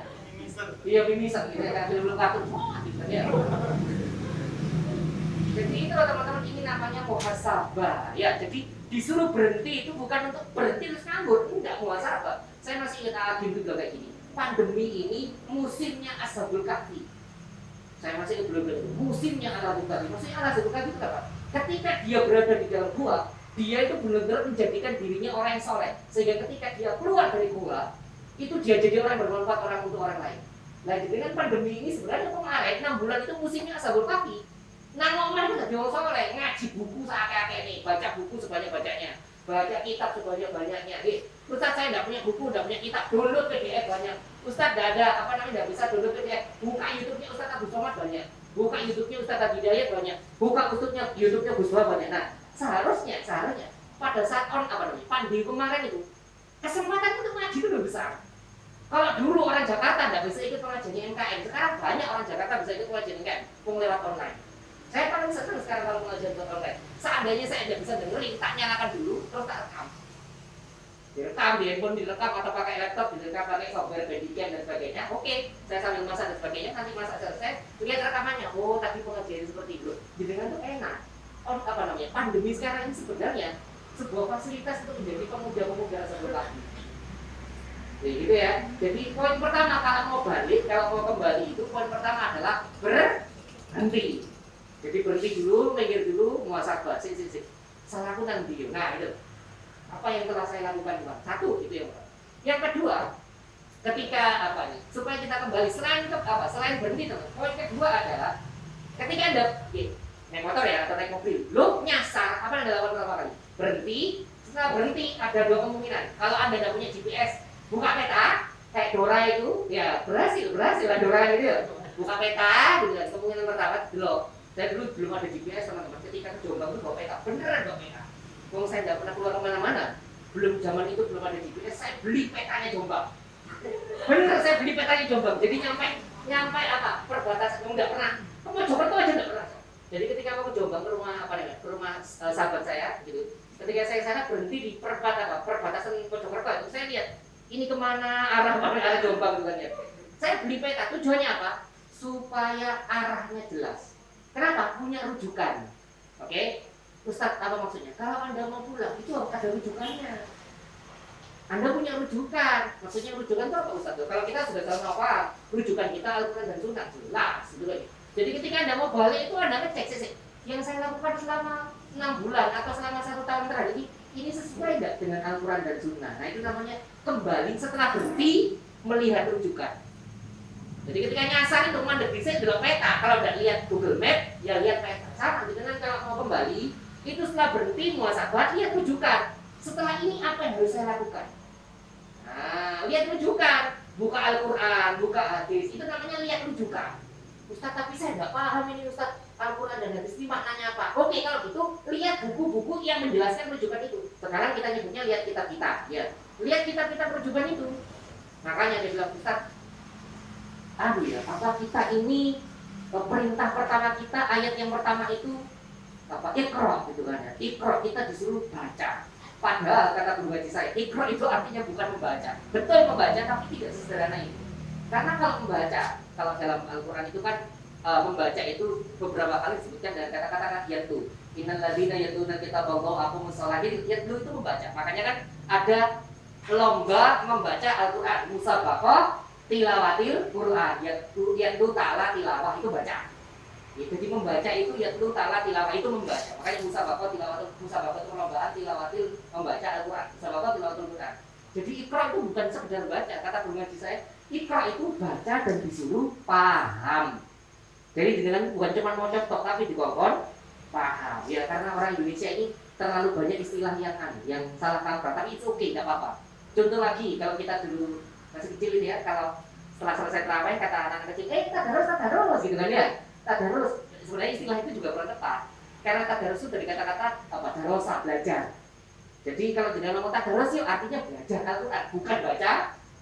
Iya mimisan gitu ya, belum katut. Gitu kan ya. Jadi itu teman-teman, ini namanya muhasabah ya. Jadi disuruh berhenti itu bukan untuk berhenti terus nganggur, enggak, muhasabah. Saya masih ingat agim juga kayak gini. Pandemi ini musimnya Ashabul Kahfi. Saya masih ingat belum musimnya Ashabul Kahfi. Maksudnya Ashabul Kahfi itu apa? Ketika dia berada di dalam gua, dia itu benar-benar menjadikan dirinya orang yang soleh. Sehingga ketika dia keluar dari gua, itu dia jadi orang yang bermanfaat orang untuk orang lain. Nah dengan pandemi ini sebenarnya kemarin 6 bulan itu musimnya Ashabul Kahfi. Nang omah itu jadi orang soleh, ngaji buku seakeh-akeh nih, baca buku sebanyak-banyaknya, baca kitab sebanyak-banyaknya. Ustaz saya tidak punya buku, tidak punya kitab, download PDF banyak. Ustaz tidak ada, tidak bisa download PDF. Buka YouTube-nya Ustaz Abu Somad banyak, buka YouTube-nya Ustaz Hidayat banyak, buka YouTube-nya Gus Dua banyak. Nah seharusnya pada saat pandemi kemarin itu kesempatan untuk ngaji itu lebih besar. Kalau dulu orang Jakarta tidak bisa ikut pengajian MKM, sekarang banyak orang Jakarta bisa ikut pengajian MKM, lewat online. Saya paling senang sekarang kalau pengajian online. Seandainya saya tidak bisa dengerin, tak nyalakan dulu, terus tak rekam. Direkam di handphone, direkam atau pakai laptop, direkam pakai software Bandicam dan sebagainya. Oke, saya sambil masak dan sebagainya. Nanti masak selesai, lihat rekamannya. Oh, tadi pengajian seperti itu. Didengar tuh enak. Pandemi sekarang ini sebenarnya sebuah fasilitas untuk menjadi pemuda-pemuda Ashabul Kahfi. Jadi gitu ya. Jadi poin pertama kalau mau balik, kalau mau kembali itu poin pertama adalah berhenti. Jadi berhenti dulu, minggir dulu, muhasabah. Salahku nanti. Nah itu. Apa yang telah saya lakukan Tuhan? Satu, itu yang pertama. Yang kedua, ketika supaya kita kembali selain berhenti teman. Poin kedua adalah ketika Anda naik motor ya atau naik mobil, lo nyasar, apa yang Anda lakukan pertama kali? Berhenti. Setelah berhenti ada dua kemungkinan. Kalau Anda tidak punya GPS, buka peta, kayak Dora itu, ya berhasil lah Dora itu ya. Buka peta, gitu kan. Kemungkinan pertama, delok. Saya dulu belum ada GPS teman-teman, ketika ke Jombang itu bawa peta, beneran bawa peta. Kalau saya tidak pernah keluar kemana-mana, zaman itu belum ada GPS, saya beli petanya Jombang. Bener, saya beli petanya Jombang, jadi nyampe nyampe apa perbatasan nggak pernah. Ke Mojokerto aja nggak pernah. Jadi ketika mau ke Jombang ke rumah ke rumah sahabat saya gitu. Ketika saya sana berhenti di perbatasan Mojokerto itu saya lihat ini kemana arah Jombang gitu kan ya. Saya beli peta tujuannya apa? Supaya arahnya jelas. Kenapa? Punya rujukan. Oke? Ustadz apa maksudnya? Kalau Anda mau pulang itu harus ada rujukannya. Anda punya rujukan. Maksudnya rujukan itu apa Ustadz? Kalau kita sudah tahu apa? Rujukan kita Al-Quran dan Sunnah jelas gitu kan. Jadi ketika Anda mau balik itu Anda ngecek yang saya lakukan selama 6 bulan atau selama 1 tahun terakhir ini sesuai tidak dengan Al-Quran dan Sunnah. Nah itu namanya kembali setelah berhenti melihat rujukan. Jadi ketika nyasar itu mandek bisa dalam peta. Kalau tidak lihat Google Map, ya lihat peta. Sama dengan kalau mau kembali itu setelah berhenti muhasabah lihat rujukan. Setelah ini apa yang harus saya lakukan? Nah, lihat rujukan. Buka Al-Quran, buka hadis. Itu namanya lihat rujukan. Ustaz, tapi saya nggak paham ini Ustaz. Al-Quran dan hadis ini maknanya apa? Oke, kalau gitu lihat buku-buku yang menjelaskan rujukan itu. Sekarang kita nyebutnya lihat kitab-kitab. Ya, lihat kitab-kitab rujukan itu. Makanya dia bilang Ustaz, ya, apa kita ini perintah pertama kita ayat yang pertama itu apa? Iqra gitu kan ya. Iqra kita disuruh baca. Padahal kata guru ngaji saya, Iqra itu artinya bukan membaca. Betul membaca tapi tidak sesederhana itu. Karena kalau membaca, kalau dalam Al-Quran itu kan membaca itu beberapa kali disebutkan dengan kata-kata yatlu. Innal ladzina yatluna kitaballah aqamus sholati yatlu itu membaca. Makanya kan ada lomba membaca Al-Quran, musabaqah tilawatil Quran, yatlu ta'ala tilawah itu baca. Jadi membaca itu yatlu ta'ala tilawah itu membaca. Makanya musabaqah itu perlombaan tilawatil membaca Al-Quran, musabaqah tilawatil Quran. Jadi Iqra itu bukan sekedar baca, kata guru ngaji saya, Iqra itu baca dan disuruh paham. Jadi dengan bukan cuma mau contoh tapi dikongkon paham. Ya karena orang Indonesia ini terlalu banyak istilah yang salah kaprah, tapi itu oke, tidak apa-apa. Contoh lagi, kalau kita dulu masih kecil ini ya, kalau setelah selesai terawih kata anak-anak kecil, tadarus gitu kan ya. Tadarus, sebenarnya istilah itu juga kurang tepat. Karena tadarus itu dari kata-kata apa? Darosa, belajar. Jadi kalau dengan ngomong tadarus yuk artinya belajar Al-Quran, bukan baca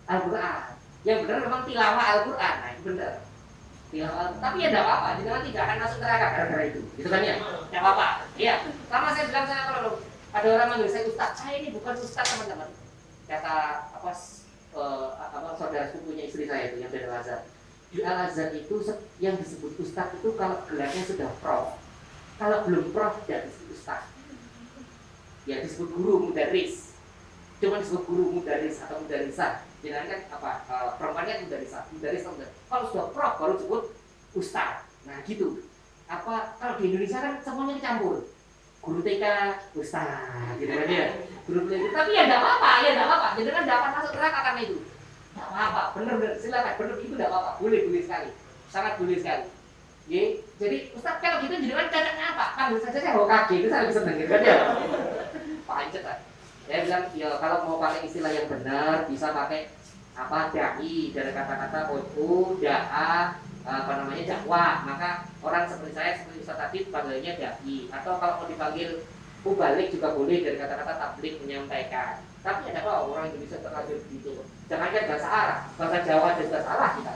Al-Quran. Yang benar memang tilawah Al-Quran, nah itu benar. Tapi ya tidak apa-apa, jangan tidak akan masuk neraka gara-gara itu, gitu kan ya? Tidak apa-apa, iya. Sama saya bilang saya kalau ada orang manggil saya Ustaz, saya ini bukan Ustaz teman-teman. Kata apa saudara sepupunya istri saya itu yang dari Al-Azhar. Di Al-Azhar itu yang disebut Ustaz itu kalau gelarnya sudah prof. Kalau belum prof tidak disebut Ustaz. Ya disebut guru mudaris. Cuma disebut guru mudaris atau mudarisah. Jangan kan apa perempuannya mudarisah, mudaris atau mudaris. Kalau sudah prof baru disebut Ustaz. Nah gitu. Apa kalau di Indonesia kan semuanya dicampur. Guru TK, Ustaz, gitu kan ya. Guru TK. Tapi ya tidak apa-apa. Jadi kan tidak akan masuk neraka karena itu. Tidak apa-apa, benar, silakan, benar itu tidak apa-apa, boleh sekali, sangat boleh sekali. Jadi Ustaz kalau gitu jenengan cacatnya apa? Panggil saja saya Hokage, itu saya lebih senang gitu kan ya. Pancet kan. Saya bilang ya kalau mau pakai istilah yang benar bisa pakai apa dai dari kata-kata qudhu, da'a, dakwah. Maka orang seperti saya seperti Ustaz tadi panggilnya dai. Atau kalau mau dipanggil mubalik juga boleh dari kata-kata tabligh menyampaikan. Tapi ada apa orang Indonesia terlanjur begitu. Jangan kan bahasa Arab, bahasa Jawa juga salah kita.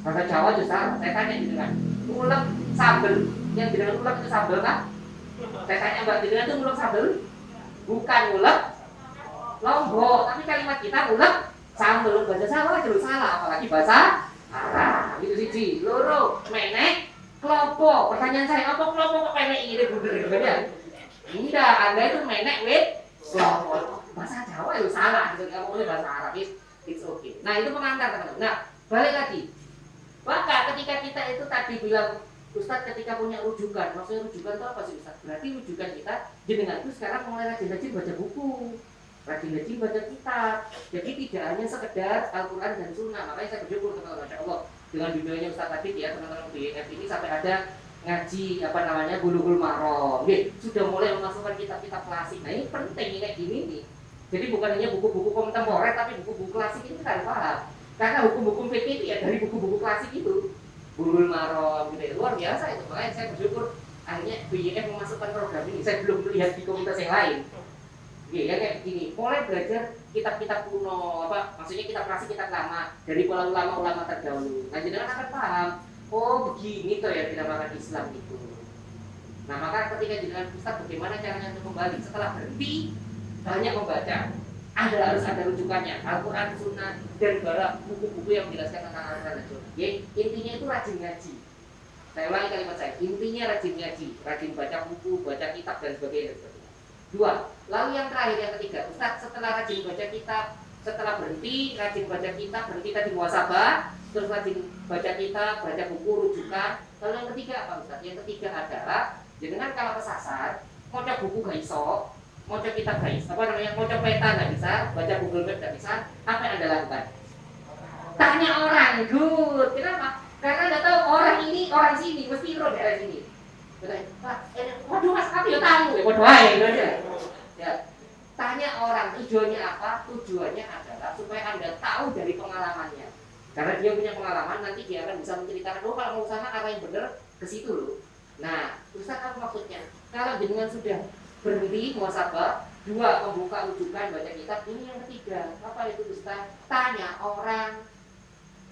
Bahasa Jawa juga salah. Saya tanya dengan ulek sambel, yang dengan ulek itu sambel kan? Saya tanya Mbak dengan itu ulek sambel, bukan ulek lombok. Tapi kalimat kita ulek sambel bahasa Jawa terus salah, apalagi bahasa Arab. Itu siji, loro, menek, kelompok. Pertanyaan saya apa kelompok kok menek ini bener gitu ya? Tidak, Anda itu menek wit kelompok. Bahasa Jawa itu salah, gitu nggak boleh bahasa Arab, it's okay. Nah itu pengantar teman-teman. Nah balik lagi, maka ketika kita itu tadi bilang Ustadz ketika punya rujukan, maksudnya rujukan itu apa sih Ustadz? Berarti rujukan kita jenengan itu sekarang mulai rajin-rajin baca buku, rajin-rajin baca kitab. Jadi tidak hanya sekedar Al-Quran dan Sunnah. Makanya saya bersyukur teman-teman, Masya Allah dengan bimbingannya Ustadz tadi ya teman-teman di F ini sampai ada ngaji Bulughul Maram, sudah mulai memasukkan kitab-kitab klasik. Nah ini penting kayak gini nih. Jadi bukan hanya buku-buku kontemporer tapi buku-buku klasik itu kita harus paham. Karena hukum-hukum fikih itu ya dari buku-buku klasik itu. Bulughul Maram gitu ya. Luar biasa itu. Makanya saya bersyukur akhirnya BYF memasukkan program ini. Saya belum melihat di komunitas yang lain. Ya kayak begini, mulai belajar kitab-kitab kuno, maksudnya kitab klasik, kitab lama dari para ulama-ulama terdahulu. Nah, jenengan akan paham, oh begini tuh ya dinamakan Islam itu. Nah, maka ketika jenengan Ustaz, bagaimana caranya untuk kembali setelah berhenti banyak membaca, harus ada rujukannya, Al-Quran, Sunnah, dan buku-buku yang menjelaskan tentang Al-Quran dan Sunnah. Ya, intinya itu rajin ngaji. Saya ulangi kalimat saya, intinya rajin ngaji, rajin baca buku, baca kitab dan sebagainya. Dua, lalu yang terakhir, yang ketiga, Ustaz, setelah rajin baca kitab, setelah berhenti, rajin baca kitab, berhenti tadi muhasabah, terus rajin baca kitab, baca buku, rujukan. Lalu yang ketiga apa Ustaz? Yang ketiga adalah, jangan kalau kesasar, mau coba buku gak iso, mau coba kitab gak iso, mau coba peta gak bisa, baca Google Map gak bisa, apa yang Anda lakukan? Tanya orang, good. Kenapa? Karena Anda tahu orang ini, orang sini, mesti lo daerah sini. Waduh mas, aku ya tahu ya, waduh gitu aja. Ya, tanya orang tujuannya apa? Tujuannya adalah supaya Anda tahu dari pengalamannya. Karena dia punya pengalaman, nanti dia akan bisa menceritakan, oh kalau mau usaha arah yang benar ke situ loh. Nah, Ustaz apa maksudnya? Kalau jenengan sudah berhenti muhasabah, dua, membuka rujukan baca kitab, ini yang ketiga. Apa itu Ustaz? Tanya orang.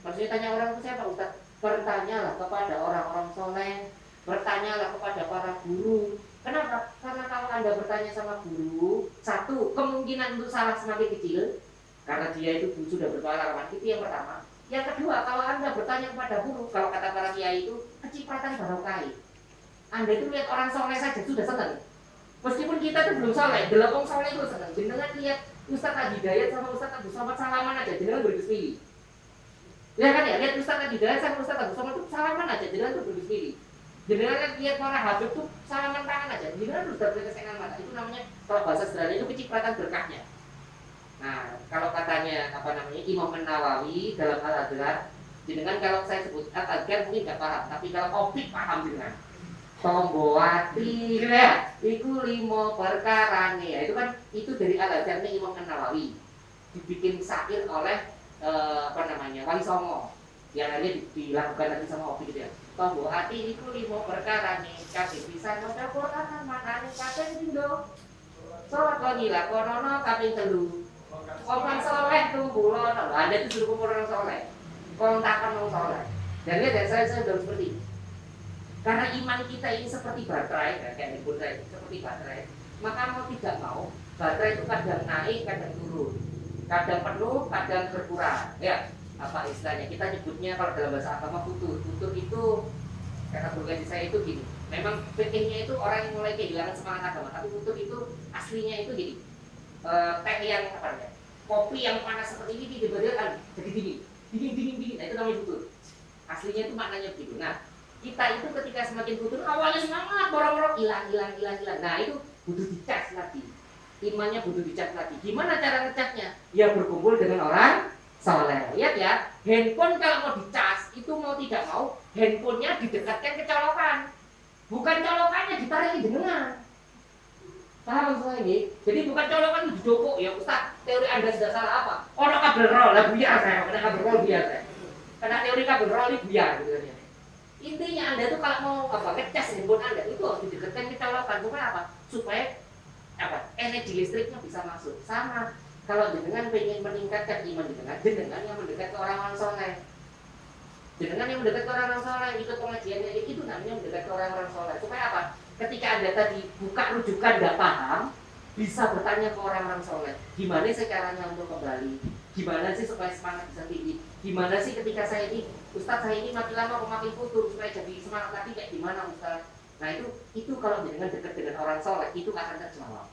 Maksudnya tanya orang itu siapa Ustaz? Bertanyalah kepada orang-orang soleh, bertanyalah kepada para guru. Kenapa? Karena kalau Anda bertanya sama guru, satu, kemungkinan untuk salah semakin kecil, karena dia itu sudah berpengalaman. Itu yang pertama. Yang kedua, kalau Anda bertanya kepada guru, kalau kata para kiai itu kecipratan barokah. Anda itu lihat orang soleh saja sudah senang. Meskipun kita itu belum soleh, delapong soleh itu senang. Jenengan lihat Ustaz Hidayat sama Ustaz Abu Somad salaman aja, jenengan berbismillah. Ya kan ya, lihat Ustaz Hidayat sama Ustaz Abu Somad itu salaman aja, jenengan tuh berbismillah. Jenengan lihat para habib tuh salaman tangan aja, jenengan sudah berkesengan mata. Itu namanya kalau bahasa sederhana itu kecipratan berkahnya. Nah, kalau katanya Imam An-Nawawi dalam Al-Adhkar, jenengan kalau saya sebut Al-Adhkar mungkin nggak paham, tapi kalau opik paham jenengan. Tombowati, ya, itu 5 perkara nih, ya, itu dari Al-Adhkar Imam An-Nawawi, dibikin syair oleh Wali Songo, yang nanti dilakukan nanti sama opik gitu ya. Tombowati itu 5 perkara nih, kasih bisa maca Quran manane kaping pindho. Salat wanila konono kaping 3. Orang soleh tunggulono, Anda itu suruh kumpul orang soleh, kontakkan orang soleh. Dan lihat saya sudah seperti ini. Karena iman kita ini seperti baterai, kayak di saya seperti baterai. Maka mau tidak mau, baterai itu kadang naik, kadang turun, kadang penuh, kadang berkurang. Ya, apa istilahnya? Kita nyebutnya kalau dalam bahasa agama futur. Futur itu kata vulgasi saya itu gini. Memang fikihnya itu orang yang mulai kehilangan semangat agama, tapi futur itu aslinya itu gini. Teh yang apa namanya? Kopi yang panas seperti ini dibedakan jadi dingin. Nah, itu namanya futur. Aslinya itu maknanya begitu. Nah, kita itu ketika semakin futur awalnya semangat, borong-borong hilang. Nah, itu butuh dicas lagi. Imannya butuh dicas lagi. Gimana cara ngecasnya? Ya berkumpul dengan orang soleh. Lihat ya, handphone kalau mau dicas itu mau tidak mau, handphonenya didekatkan ke colokan. Bukan colokannya ditarik jenengan. Paham maksudnya ini? Jadi bukan colokan di didokok ya Ustaz, teori Anda sudah salah apa? Ono kabel roll, lah biar saya, kena kabel roll biar saya. Karena teori kabel roll ini biar gitu kan. Intinya Anda tuh kalau mau ngecas handphone Anda itu harus didekatkan ke colokan. Bukan apa? Supaya energi listriknya bisa masuk. Sama kalau jenengan pengen meningkatkan iman jenengan yang mendekat ke orang-orang soleh. Jenengan yang mendekat ke orang-orang soleh, ikut pengajiannya itu namanya mendekat ke orang-orang soleh. Supaya apa? Ketika Anda tadi buka rujukan tidak paham, bisa bertanya ke orang-orang soleh. Gimana sih caranya untuk kembali? Gimana sih supaya semangat bisa tinggi? Gimana sih ketika saya ini, Ustaz saya ini makin lama makin futur supaya jadi semangat lagi kayak gimana Ustaz? Nah itu kalau jenengan dekat dengan orang soleh itu akan terjawab.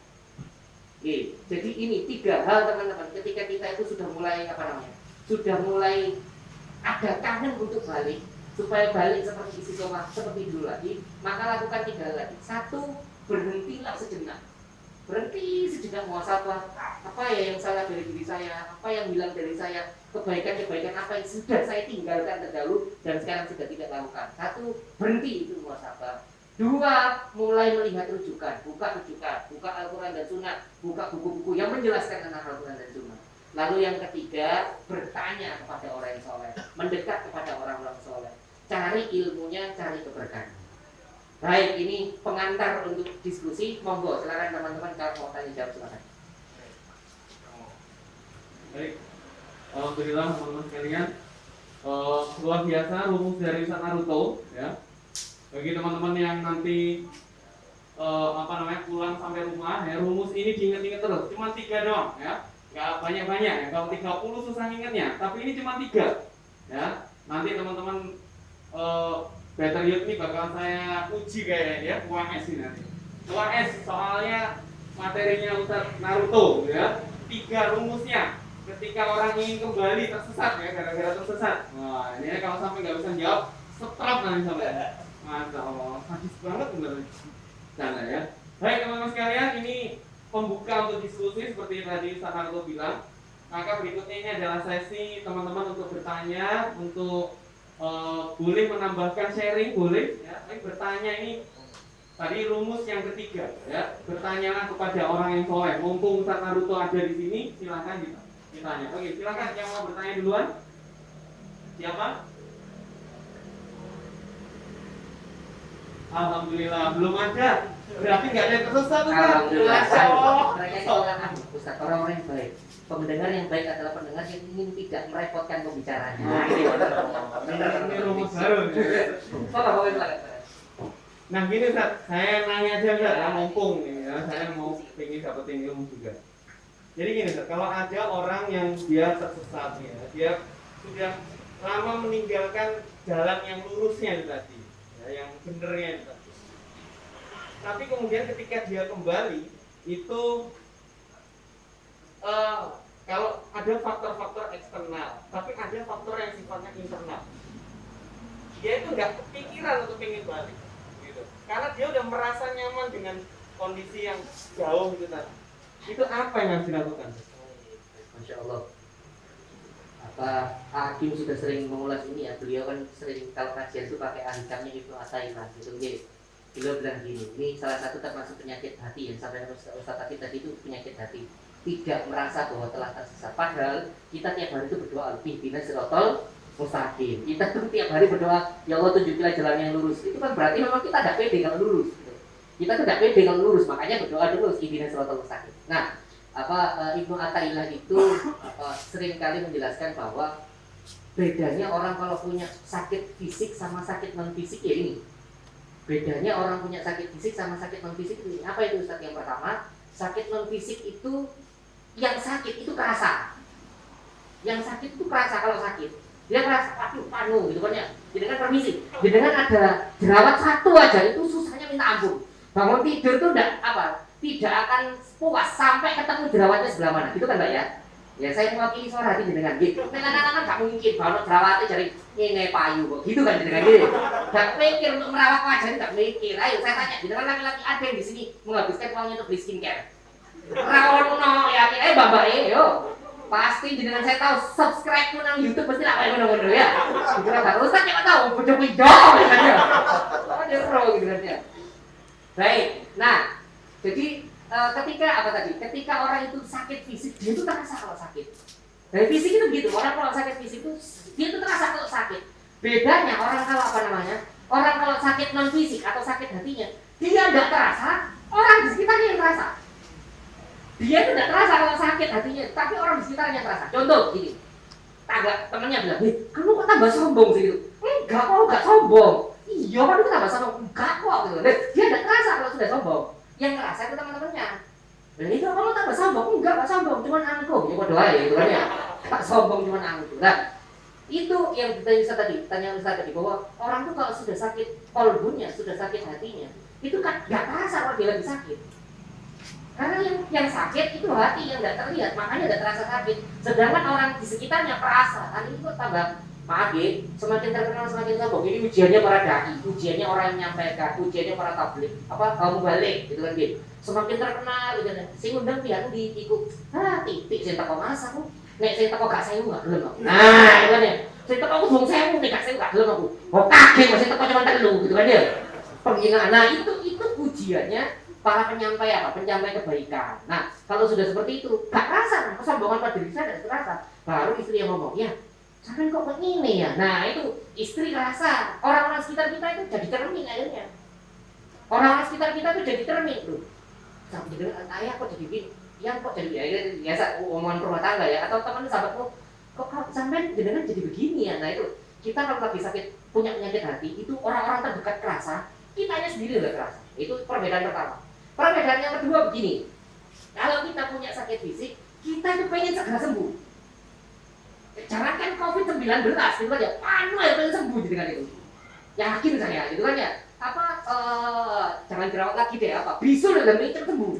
Jadi ini 3 hal teman-teman. Ketika kita itu sudah mulai sudah mulai ada kangen untuk balik, supaya balik seperti istiqomah seperti dulu lagi, maka lakukan 3 hal lagi. 1, berhentilah sejenak. Berhenti sejenak muhasabah. Apa ya yang salah dari diri saya? Apa yang hilang dari saya? Kebaikan-kebaikan apa yang sudah saya tinggalkan terdahulu dan sekarang sudah tidak lakukan. 1, berhenti itu muhasabah. 2, mulai melihat rujukan, buka Al-Quran dan Sunnah, buka buku-buku yang menjelaskan tentang Al-Quran dan Sunnah. Lalu yang ketiga, bertanya kepada orang yang soleh, mendekat kepada orang-orang soleh, cari ilmunya, cari keberkahan. Baik, ini pengantar untuk diskusi. Monggo, silakan teman-teman kalau mau tanya jawab silakan. Baik, alhamdulillah teman-teman sekalian, luar biasa rumus dari Ustaz Naruto ya. Bagi teman-teman yang nanti pulang sampai rumah ya, rumus ini diingat-ingat terus. Cuma 3 doang ya, nggak banyak-banyak ya. Kalau 30 susah ingatnya, tapi ini cuma 3 ya. Nanti teman-teman better youth ini bakal saya uji kayaknya ya, UAS ini nanti. UAS soalnya materinya Ustaz Naruto ya. 3 rumusnya ketika orang ingin kembali tersesat ya, gara-gara tersesat. Wah, ini kalau sampai nggak bisa jawab, setrap nanti sampai. Masya Allah, sadis banget bener. Canda ya. Baik teman-teman sekalian, ini pembuka untuk diskusi seperti tadi Ustaz Naruto bilang. Maka berikutnya ini adalah sesi teman-teman untuk bertanya, untuk boleh menambahkan sharing, boleh ya. Tapi bertanya ini tadi rumus yang ketiga ya. Bertanyalah kepada orang yang soleh. Mumpung Ustaz Naruto ada di sini, silakan ditanya. Oke, silakan yang mau bertanya duluan. Siapa? Alhamdulillah belum ada. Berarti nggak ada yang tersesat Ustaz. Alhamdulillah. Masya Allah. Mereka itu Ustaz, orang-orang yang baik. Pendengar yang baik adalah pendengar yang ingin tidak merepotkan pembicaranya. Nah, Ini rumus baru. Nah gini Ustaz, saya nanya aja Ustaz, ya, mumpung nih ya, saya mau ingin dapetin ilmu juga. Jadi gini Ustaz, kalau ada orang yang dia tersesat ya, dia sudah lama meninggalkan jalan yang lurusnya itu tadi, ya, yang benernya itu tadi. Tapi kemudian ketika dia kembali itu kalau ada faktor-faktor eksternal, tapi ada faktor yang sifatnya internal. Dia itu nggak kepikiran untuk ingin balik, gitu. Karena dia udah merasa nyaman dengan kondisi yang jauh itu tadi. Itu apa yang harus dilakukan? Masya Allah. Hakim sudah sering mengulas ini ya. Beliau kan sering kalau kajian itu pakai ahikamnya Ibnu Athaillah gitu. Beliau bilang gini, ini salah satu termasuk penyakit hati yang sampai Ustaz tadi itu penyakit hati. Tidak merasa bahwa telah tersesat. Padahal kita tiap hari itu berdoa, ihdinas siratal mustaqim. Kita tuh tiap hari berdoa, ya Allah tunjukilah jalan yang lurus. Itu kan berarti memang kita tidak pede kalau lurus. Gitu. Kita tuh tidak pede kalau lurus, makanya berdoa dulu ihdinas siratal mustaqim. Nah, Ibnu Athaillah itu sering kali menjelaskan bahwa bedanya orang kalau punya sakit fisik sama sakit non fisik ya ini. Bedanya orang punya sakit fisik sama sakit non fisik ini. Apa itu Ustaz? Yang pertama, sakit non fisik itu yang sakit itu kerasa. Yang sakit itu kerasa kalau sakit. Dia kerasa aduh panu gitu kan ya. Jadi kan permisi. Jadi kan ada jerawat satu aja itu susahnya minta ampun. Bangun tidur tuh tidak akan puas sampai ketemu jerawatnya sebelah mana. Gitu kan Mbak ya? Ya saya mewakili suara hati dengan gitu. Anak-anak nggak mungkin bangun jerawatnya dari ini payu kok. Gitu kan dengan gitu. Gak mikir untuk merawat wajah nggak mikir. Ayo saya tanya, dengan laki-laki ada yang di sini menghabiskan uangnya untuk beli skincare? Rawon no yakin bapak yo pasti dengan saya tahu subscribe menang YouTube pasti lah kayak ngono ya. Gitu kan Ustaz siapa tahu bojo pido kan ya. Oh dia pro gitu kan ya. Baik. Nah, jadi ketika apa tadi? Ketika orang itu sakit fisik, dia itu terasa kalau sakit. Dari fisik itu begitu. Orang kalau sakit fisik itu dia itu terasa kalau sakit. Bedanya orang kalau orang kalau sakit non fisik atau sakit hatinya, dia enggak terasa, orang di sekitarnya yang terasa. Dia itu tidak terasa kalau sakit hatinya, tapi orang di sekitarnya terasa. Contoh gini, temannya bilang, kamu kok tambah sombong sih gitu? Enggak kok, enggak sombong. Iya kan itu tambah sombong, enggak kok gitu. Dia tidak terasa kalau sudah sombong. Yang terasa itu teman-temannya. Dan itu kamu tambah sombong, enggak sombong, cuma angkuh. Ya kok doa ya gitu kan ya. Tak sombong cuma angkuh. Nah, itu yang tanya Ustaz tadi bahwa orang tuh kalau sudah sakit kolbunya, sudah sakit hatinya, itu kan enggak terasa kalau dia lagi sakit. Karena yang sakit itu hati yang tidak terlihat, makanya tidak terasa sakit. Sedangkan orang di sekitarnya perasa, kan ini kok tambah maaf ya, semakin terkenal semakin sombong. Ini ujiannya para dai, ujiannya orang yang menyampaikan, ujiannya para tabligh, kamu balik, gitu kan gitu. Semakin terkenal, gitu kan. Sing undang pian diikut, titik sing teko mas aku, nek sing teko gak sewu gak gelem aku. Nah, itu kan ya. Sing teko aku 2000 nek gak sewu gak gelem aku. Oh kaget, sing teko cuma 3, gitu kan ya. Penghinaan. Nah, itu ujiannya para penyampai penyampai kebaikan. Nah, kalau sudah seperti itu, gak rasa kesombongan pada diri saya tidak terasa. Baru istri yang ngomong, ya, sampai kok begini ya. Nah, itu istri rasa. Orang-orang sekitar kita itu jadi cermin akhirnya. Orang-orang sekitar kita itu jadi cermin, bro. Sampai dengan ayah kok jadi gini. yang kok jadi biasa omongan rumah tangga ya, atau teman sahabatmu kok sampai jenengan jadi begini ya. Nah itu kita kalau lagi sakit punya penyakit hati itu orang-orang terdekat kerasa, kitanya sendiri udah kerasa. Itu perbedaan pertama. Perbedaan yang kedua begini, kalau kita punya sakit fisik kita itu pengen segera sembuh. Jangan kan COVID-19 gitu kan ya, panu ya pengen sembuh dengan itu. Yakin saya gitu kan ya. Jangan dirawat lagi deh apa. Bisul dan pengen cepat sembuh.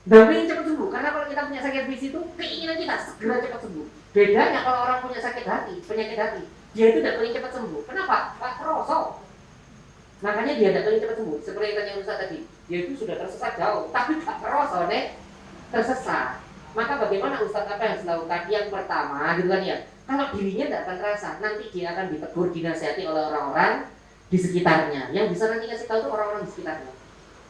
Dan pengen cepat sembuh karena kalau kita punya sakit fisik itu keinginan kita segera cepat sembuh. Bedanya kalau orang punya sakit hati, penyakit hati, dia itu tidak pengen cepat sembuh. Kenapa? Pak Kroso. Makanya dia tidak pengen cepat sembuh. Seperti yang tanya Ustaz tadi, dia itu sudah tersesat jauh, tapi Pak Kroso nih tersesat. Maka bagaimana Ustaz apa yang dilakukan? Yang pertama gitu kan ya, kalau dirinya tidak akan terasa, nanti dia akan ditegur, dinasihati oleh orang-orang di sekitarnya. Yang bisa nanti kasih tahu itu orang-orang di sekitarnya.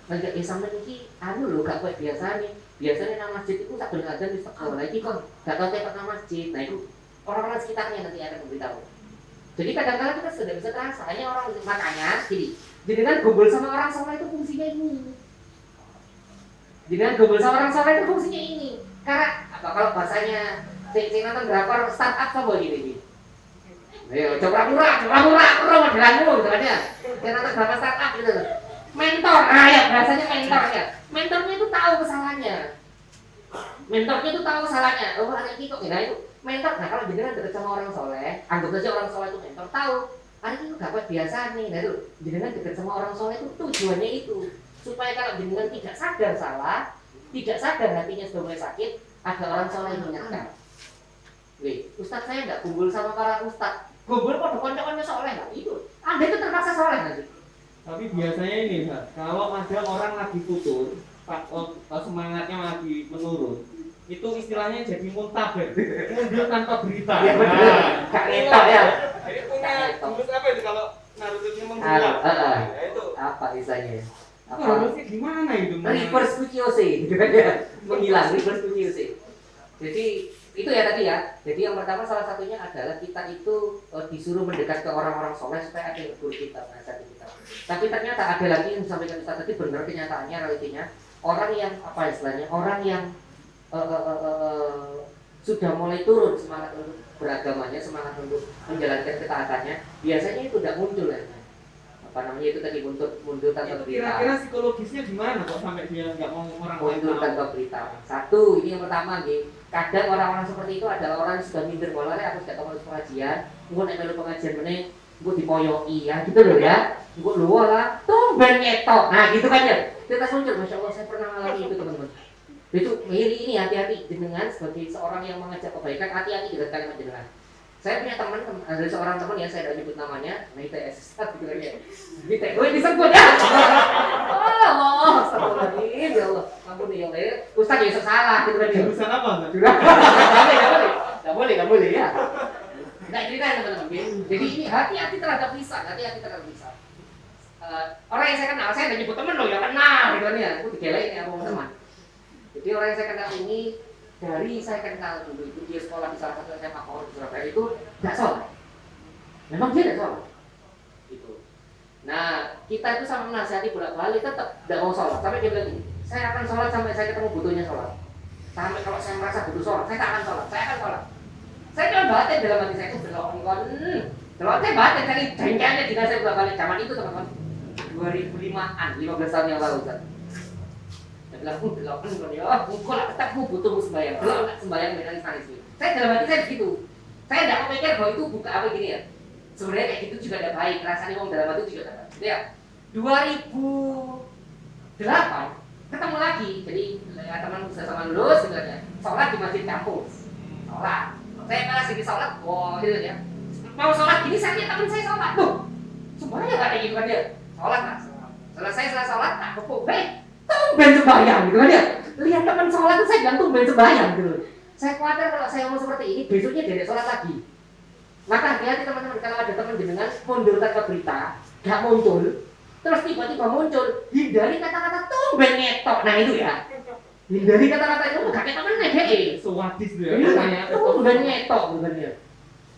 Nanti sampai ini, loh gak kayak biasa nih. Biasanya nama masjid itu tak boleh azan di sekolah lagi kok, gak tahu tempat nama masjid. Nah itu orang-orang sekitarnya nanti akan memberitahu. Jadi kadang-kadang kita sudah bisa terasa, hanya orang makanya gini. Jadi kan gombol sama orang soleh itu fungsinya ini. Jadi kan gombol sama orang soleh itu fungsinya ini. Karena apa kalau bahasanya nonton drakor startup apa gini. Ayo coba murah modelanmu gitu kan ya. Nonton drakor startup gitu. Mentor, ya bahasanya mentor ya. Mentornya itu tahu kesalahannya. Mentornya itu tahu kesalahannya. Oh ada ini kok nah itu mentor. Nah kalau jenengan dekat sama orang soleh, anggap saja orang soleh itu mentor tahu. Hari ini gak kuat biasa nih. Nah itu jenengan dekat sama orang soleh itu tujuannya itu supaya kalau jenengan tidak sadar salah, tidak sadar hatinya sudah mulai sakit, ada orang soleh yang mengingatkan. Wih, Ustaz saya nggak kumpul sama para ustaz. Kumpul kok konco-konco soleh nggak? Itu Anda itu terpaksa soleh nanti. Tapi biasanya ini, kalau ada orang lagi tutur, semangatnya lagi menurun, itu istilahnya jadi muntaber, mundur tanpa berita. Iya betul, Kak Neto ya. Jadi punya jurus apa itu kalau Naruto-nya menghilang? Ya itu. Apa istilahnya? Apa? Harusnya gimana itu? Reverse Kuchiyose, gitu kan ya, menghilang reverse Kuchiyose. Jadi itu ya tadi ya. Jadi yang pertama salah satunya adalah kita itu disuruh mendekat ke orang-orang soleh supaya ada yang guru kita, nasihat kita. Tapi ternyata ada lagi yang disampaikan Ustaz tadi benar kenyataannya realitinya orang yang apa istilahnya orang yang sudah mulai turun semangat untuk beragamanya, semangat untuk menjalankan ketaatannya, biasanya itu tidak muncul ya. Apa namanya itu tadi mundur tanpa berita. Kira-kira psikologisnya gimana kok sampai dia nggak mau orang lain mundur tahu? tanpa berita. Satu, ini yang pertama nih. Kadang orang-orang seperti itu adalah orang yang sudah minder boleh aku sudah tahu pengajian, gue naik melu pengajian meneh, gue dipoyoki ya, gitu loh ya. Gue luar lah, tumben nyetok. Nah gitu kan ya. Kita muncul, masya Allah saya pernah mengalami itu teman-teman. Itu ini hati-hati jenengan sebagai seorang yang mengajak kebaikan, hati-hati dengan kalimat jenengan. Saya punya teman, ada seorang teman yang saya tidak nyebut namanya, ITS, gitu kan ya. ITS, gue disebut ya. Allah, astagfirullahaladzim, ya Allah. Ampun ya Allah, Ustaz ya salah, gitu kan ya. Jurusan apa? Gak boleh ya. Nggak cerita teman-teman. Jadi ini hati-hati terhadap lisan, orang yang saya kenal, saya tidak nyebut teman loh, ya kenal, gitu kan ya. Aku digelain ya sama teman. Jadi orang yang saya kenal ini dari saya kenal dulu itu dia sekolah di salah satu SMA favorit di Surabaya itu nggak sholat. Memang dia nggak sholat. Gitu. Nah kita itu sama menasihati bolak-balik tetap nggak mau sholat. Sampai dia bilang ini, saya akan sholat sampai saya ketemu butuhnya sholat. Sampai kalau saya merasa butuh sholat, saya tak akan sholat. Saya akan sholat. Saya cuma batin dalam hati saya itu belok-belok. Kalau saya batin tadi jengkelnya jika saya bolak-balik zaman itu teman-teman 2005-an, 15 tahun yang lalu kan. Saya bilang, belok ya, engkau lah tetap butuh sembahyang, belok nak sembahyang dengan nangis. Saya dalam hati saya begitu. Saya tidak memikir bahwa itu buka apa gini ya. Sebenarnya kayak gitu juga tidak baik, rasanya ngomong dalam hati juga tidak baik. Gitu ya. 2008 ketemu lagi, jadi ya, teman sudah sama lulus sebenarnya, sholat di masjid kampus, sholat. Saya malah sedikit sholat, gitu ya. Mau sholat gini saya lihat teman saya sholat, tuh, semuanya nggak ada gitu kan dia, sholat mas. Selesai sholat, tak kepuk, tumben sembahyang gitu kan ya. Lihat teman sholat itu saya bilang tumben sembahyang gitu. Saya khawatir kalau saya ngomong seperti ini besoknya dia tidak sholat lagi. Maka hati-hati teman-teman kalau ada teman jenengan mundur tanpa berita, gak muncul, terus tiba-tiba muncul, hindari kata-kata tumben ngetok. Nah itu ya. Hindari kata-kata itu gak kayak temen ngejek. Sewadis tuh ya. Tumben ngetok bukan ya.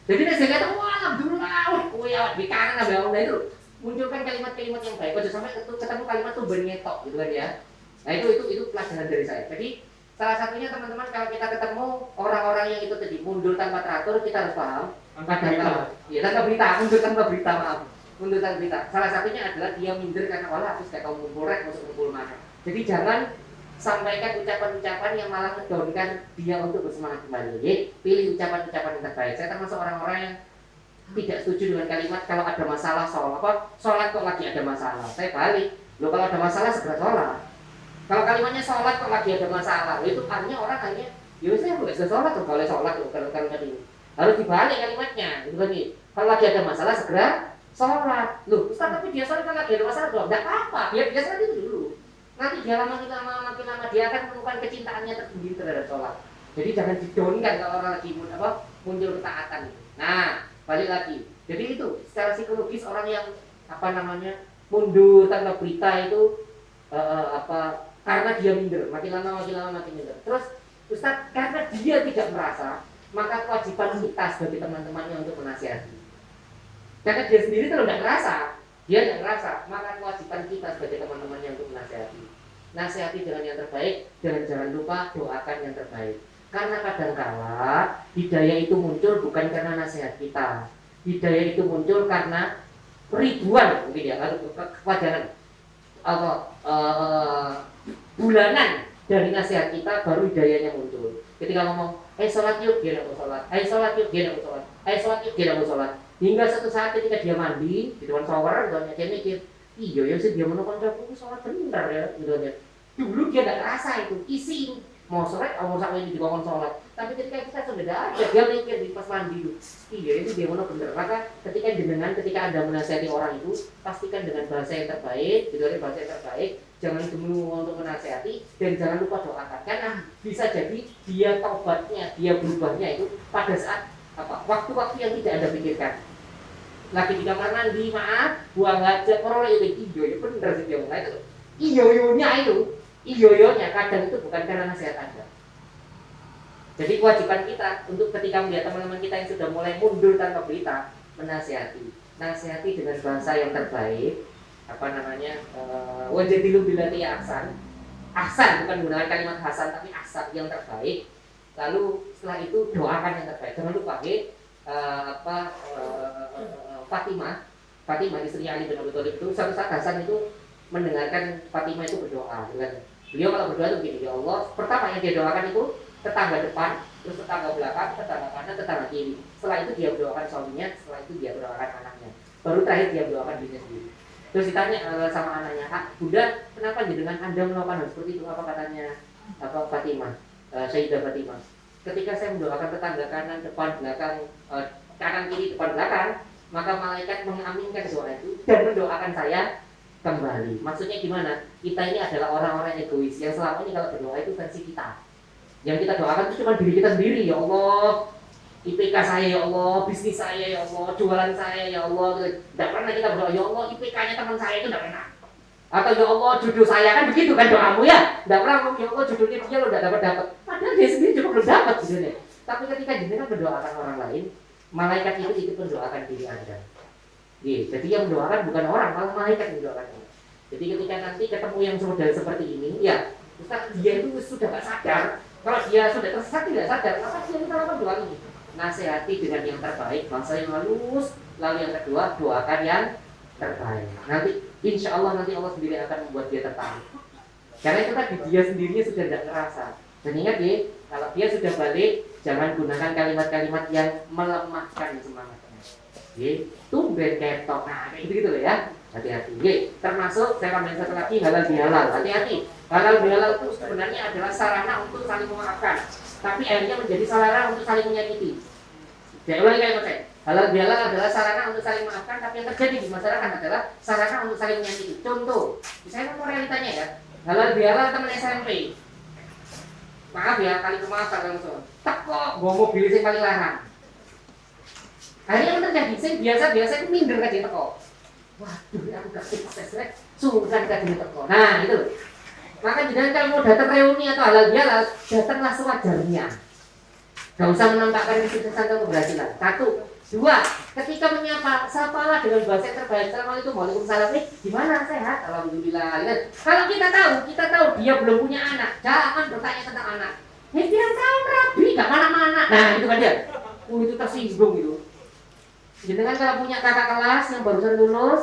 Jadi saya kata wah alhamdulillah, kowe awak bikanan ambek wong itu. Munculkan kalimat-kalimat yang baik. Aja sampai ketemu kalimat tumben ngetok gitu kan ya. Nah itu pelajaran dari saya. Jadi Salah satunya teman-teman, kalau kita ketemu orang-orang yang itu tadi mundur tanpa teratur, kita harus paham. Kadang-kala, ya tanpa berita, mundur tanpa berita, maaf, mundur tanpa berita. Salah satunya adalah dia minder karena aku sudah kau ngumpul masuk ngumpul mana. Jadi jangan sampaikan ucapan-ucapan yang malah mendownkan dia untuk bersemangat kembali. Jadi pilih ucapan-ucapan yang terbaik. Saya termasuk orang-orang yang tidak setuju dengan kalimat kalau ada masalah sholat kok lagi ada masalah. Saya balik, lo kalau ada masalah segera sholat. Kalau kalimatnya sholat kok lagi ada masalah, itu artinya orang hanya ya saya boleh sholat tuh, boleh sholat tuh kalau kalimat ini harus dibalik kalimatnya, gitu kan? Kalau lagi ada masalah segera sholat. Loh, Ustaz, tapi dia sholat kan lagi ada masalah dong? Tidak apa-apa, biar dia sholat itu dulu. Nanti dia makin lama dia akan menemukan kecintaannya tersendiri terhadap sholat. Jadi jangan didonkan kalau orang lagi muncul ketaatan. Nah, balik lagi. Jadi itu secara psikologis orang yang mundur tanpa berita itu karena dia minder, makin lama makin minder. Terus Ustaz, karena dia tidak merasa, maka kewajiban kita sebagai teman-temannya untuk menasihati. Karena dia sendiri tidak merasa, maka kewajiban kita sebagai teman-temannya untuk menasihati. Nasihati dengan yang terbaik, dan jangan lupa doakan yang terbaik. Karena kadang-kala hidayah itu muncul bukan karena nasihat kita. Hidayah itu muncul karena ribuan mungkin ya, kewajaran bulanan dari nasihat kita baru hidayahnya muncul. Ketika ngomong, sholat yuk, dia tidak mau sholat. Sholat yuk, dia tidak mau sholat. Sholat yuk, dia tidak mau sholat. Hingga satu saat ketika dia mandi di depan shower, dia mikir, iya ya sih dia menonton aku sholat benar ya, gitu aja. Dulu dia tidak rasa itu, isi mau sholat, mau sampai di bangun sholat. Tapi ketika kita sudah ada, dia mikir di pas mandi itu, iya itu dia menonton benar. Maka ketika Anda menasihati orang itu, pastikan dengan bahasa yang terbaik, bahasa yang terbaik. Jangan dulu untuk menasihati dan jangan lupa doakan, karena bisa jadi dia taubatnya, dia berubahnya itu pada saat waktu-waktu yang tidak Anda pikirkan. Lagi di kamar mandi, maaf, buang hajat, orang itu iyo bener sih dia mulai itu. Iyonya kadang itu bukan karena nasihat Anda. Jadi kewajiban kita untuk ketika melihat teman-teman kita yang sudah mulai mundur tanpa berita, nasihati dengan bahasa yang terbaik. Wajadilu billati ahsan, bukan menggunakan kalimat hasan tapi ahsan yang terbaik. Lalu setelah itu doakan yang terbaik. Jangan lupa Fatimah istrinya Ali bin Abi Thalib itu suatu saat Hasan itu mendengarkan Fatimah itu berdoa. Beliau kalau berdoa itu begini, ya Allah, pertama yang dia doakan itu tetangga depan, terus tetangga belakang, tetangga kanan, tetangga kiri. Setelah itu dia berdoakan suaminya, setelah itu dia berdoakan anaknya. Baru terakhir dia berdoakan dirinya sendiri. Terus ditanya sama anaknya, Bunda, kenapa dengan Anda melakukan hal seperti itu? Apa katanya Fatimah, Sayyidah Fatimah? Ketika saya mendoakan tetangga kanan, depan, belakang, kanan, kiri, depan, belakang, maka malaikat mengaminkan doa itu dan mendoakan saya kembali. Maksudnya gimana? Kita ini adalah orang-orang egois yang selama ini kalau berdoa itu versi kita. Yang kita doakan itu cuma diri kita sendiri. Ya Allah, IPK saya ya Allah, bisnis saya ya Allah, jualan saya ya Allah. Tidak pernah kita berdoa, ya Allah IPK-nya teman saya itu tidak pernah. Atau ya Allah jodoh saya, kan begitu kan doamu ya. Tidak pernah ngomong, ya Allah jodohnya dia lo tidak dapat. Padahal dia sendiri juga belum dapat jodohnya. Tapi ketika jenengan mendoakan orang lain, malaikat itu ikut mendoakan diri Anda. Jadi yang mendoakan bukan orang, malah malaikat yang mendoakan Anda. Jadi ketika nanti ketemu yang model seperti ini, ya Ustaz dia itu sudah tidak sadar. Kalau dia sudah tersesat tidak sadar, maka dia kita lakukan doa ini. Nasihati dengan yang terbaik, bahasa yang halus. Lalu yang kedua, doakan yang terbaik. Nanti insya Allah nanti Allah sendiri akan membuat dia tertarik. Karena itu tadi dia sendirinya sudah tidak terasa. Dan ingat ya, kalau dia sudah balik, jangan gunakan kalimat-kalimat yang melemahkan semangatnya. Tumben ketok, nah kayak gitu loh ya. Hati-hati. Termasuk saya tambahin satu lagi, halal bihalal. Hati-hati. Halal bihalal itu sebenarnya adalah sarana untuk saling memaafkan, tapi akhirnya menjadi sarana untuk saling menyakiti. Saya ulangi kalimat saya. Halal bihalal adalah sarana untuk saling memaafkan, tapi yang terjadi di masyarakat adalah sarana untuk saling menyakiti. Contoh, saya mau realitanya ya. Halal bihalal teman SMP. Maaf ya, kali kemaafan langsung. Teko, bawa mobil sing paling larang. Akhirnya yang terjadi, saya biasa itu minder aja teko. Waduh, aku gak sukses, sungkan kajian teko. Nah, itu. Maka jangan kalau mau datang reuni atau halal bihalal, datanglah sewajarnya. Gak usah menampakkan kesuksesan atau keberhasilan. Satu, Dua, ketika menyapa, sapalah dengan bahasa yang terbaik. Assalamualaikum, waalaikumsalam. Gimana, sehat? Alhamdulillah. Kalau kita tahu dia belum punya anak, jangan bertanya tentang anak. Dia tahun rabi, gak mana-mana. Nah, itu kan dia. Itu tersinggung gitu. Jangan kalau punya kakak kelas yang barusan lulus,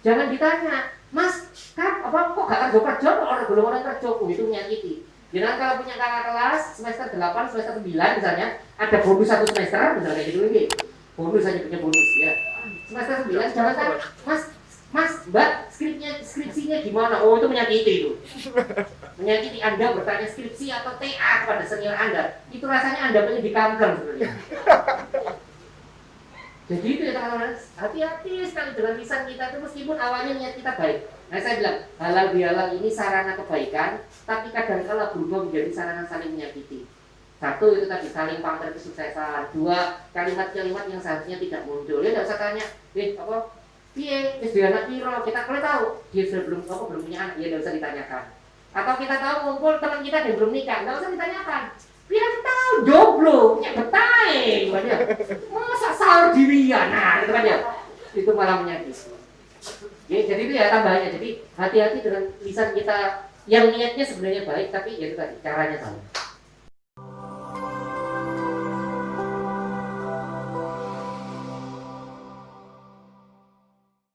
jangan ditanya, Mas, kok gak kerja orang belum orang kerja, itu menyakiti. Jangan kalau punya kakak kelas semester 8, semester 9 misalnya, ada bonus 1 semester, misalnya kayak gitu lagi. Bonus aja punya bonus ya. Semester 9 jangan kan, Mas, Mbak, skripsinya gimana? Oh, itu menyakiti itu. Menyakiti Anda bertanya skripsi atau TA kepada senior Anda. Itu rasanya Anda pengen di kanker sebenarnya. Jadi itu ya teman-teman, hati-hati sekali dengan lisan kita itu meskipun awalnya niat kita baik. Nah saya bilang, halal bihalal ini sarana kebaikan, tapi kadang-kala berubah menjadi sarana saling menyakiti. Satu itu tadi saling pamer kesuksesan. Dua, kalimat-kalimat yang seharusnya tidak muncul. Ya nggak usah tanya, piye, anak piro, kita kalau tahu dia sudah belum punya anak, ya nggak usah ditanyakan. Atau kita tahu kumpul teman kita yang belum nikah, nggak usah ditanyakan. Bilang tahu jomblo, punya betai, masa sahur dirian, nah itu kan ya, itu malah menyakiti. Ya, jadi itu ya tambahannya. Jadi hati-hati dengan lisan kita yang niatnya sebenarnya baik, tapi ya itu tadi caranya salah.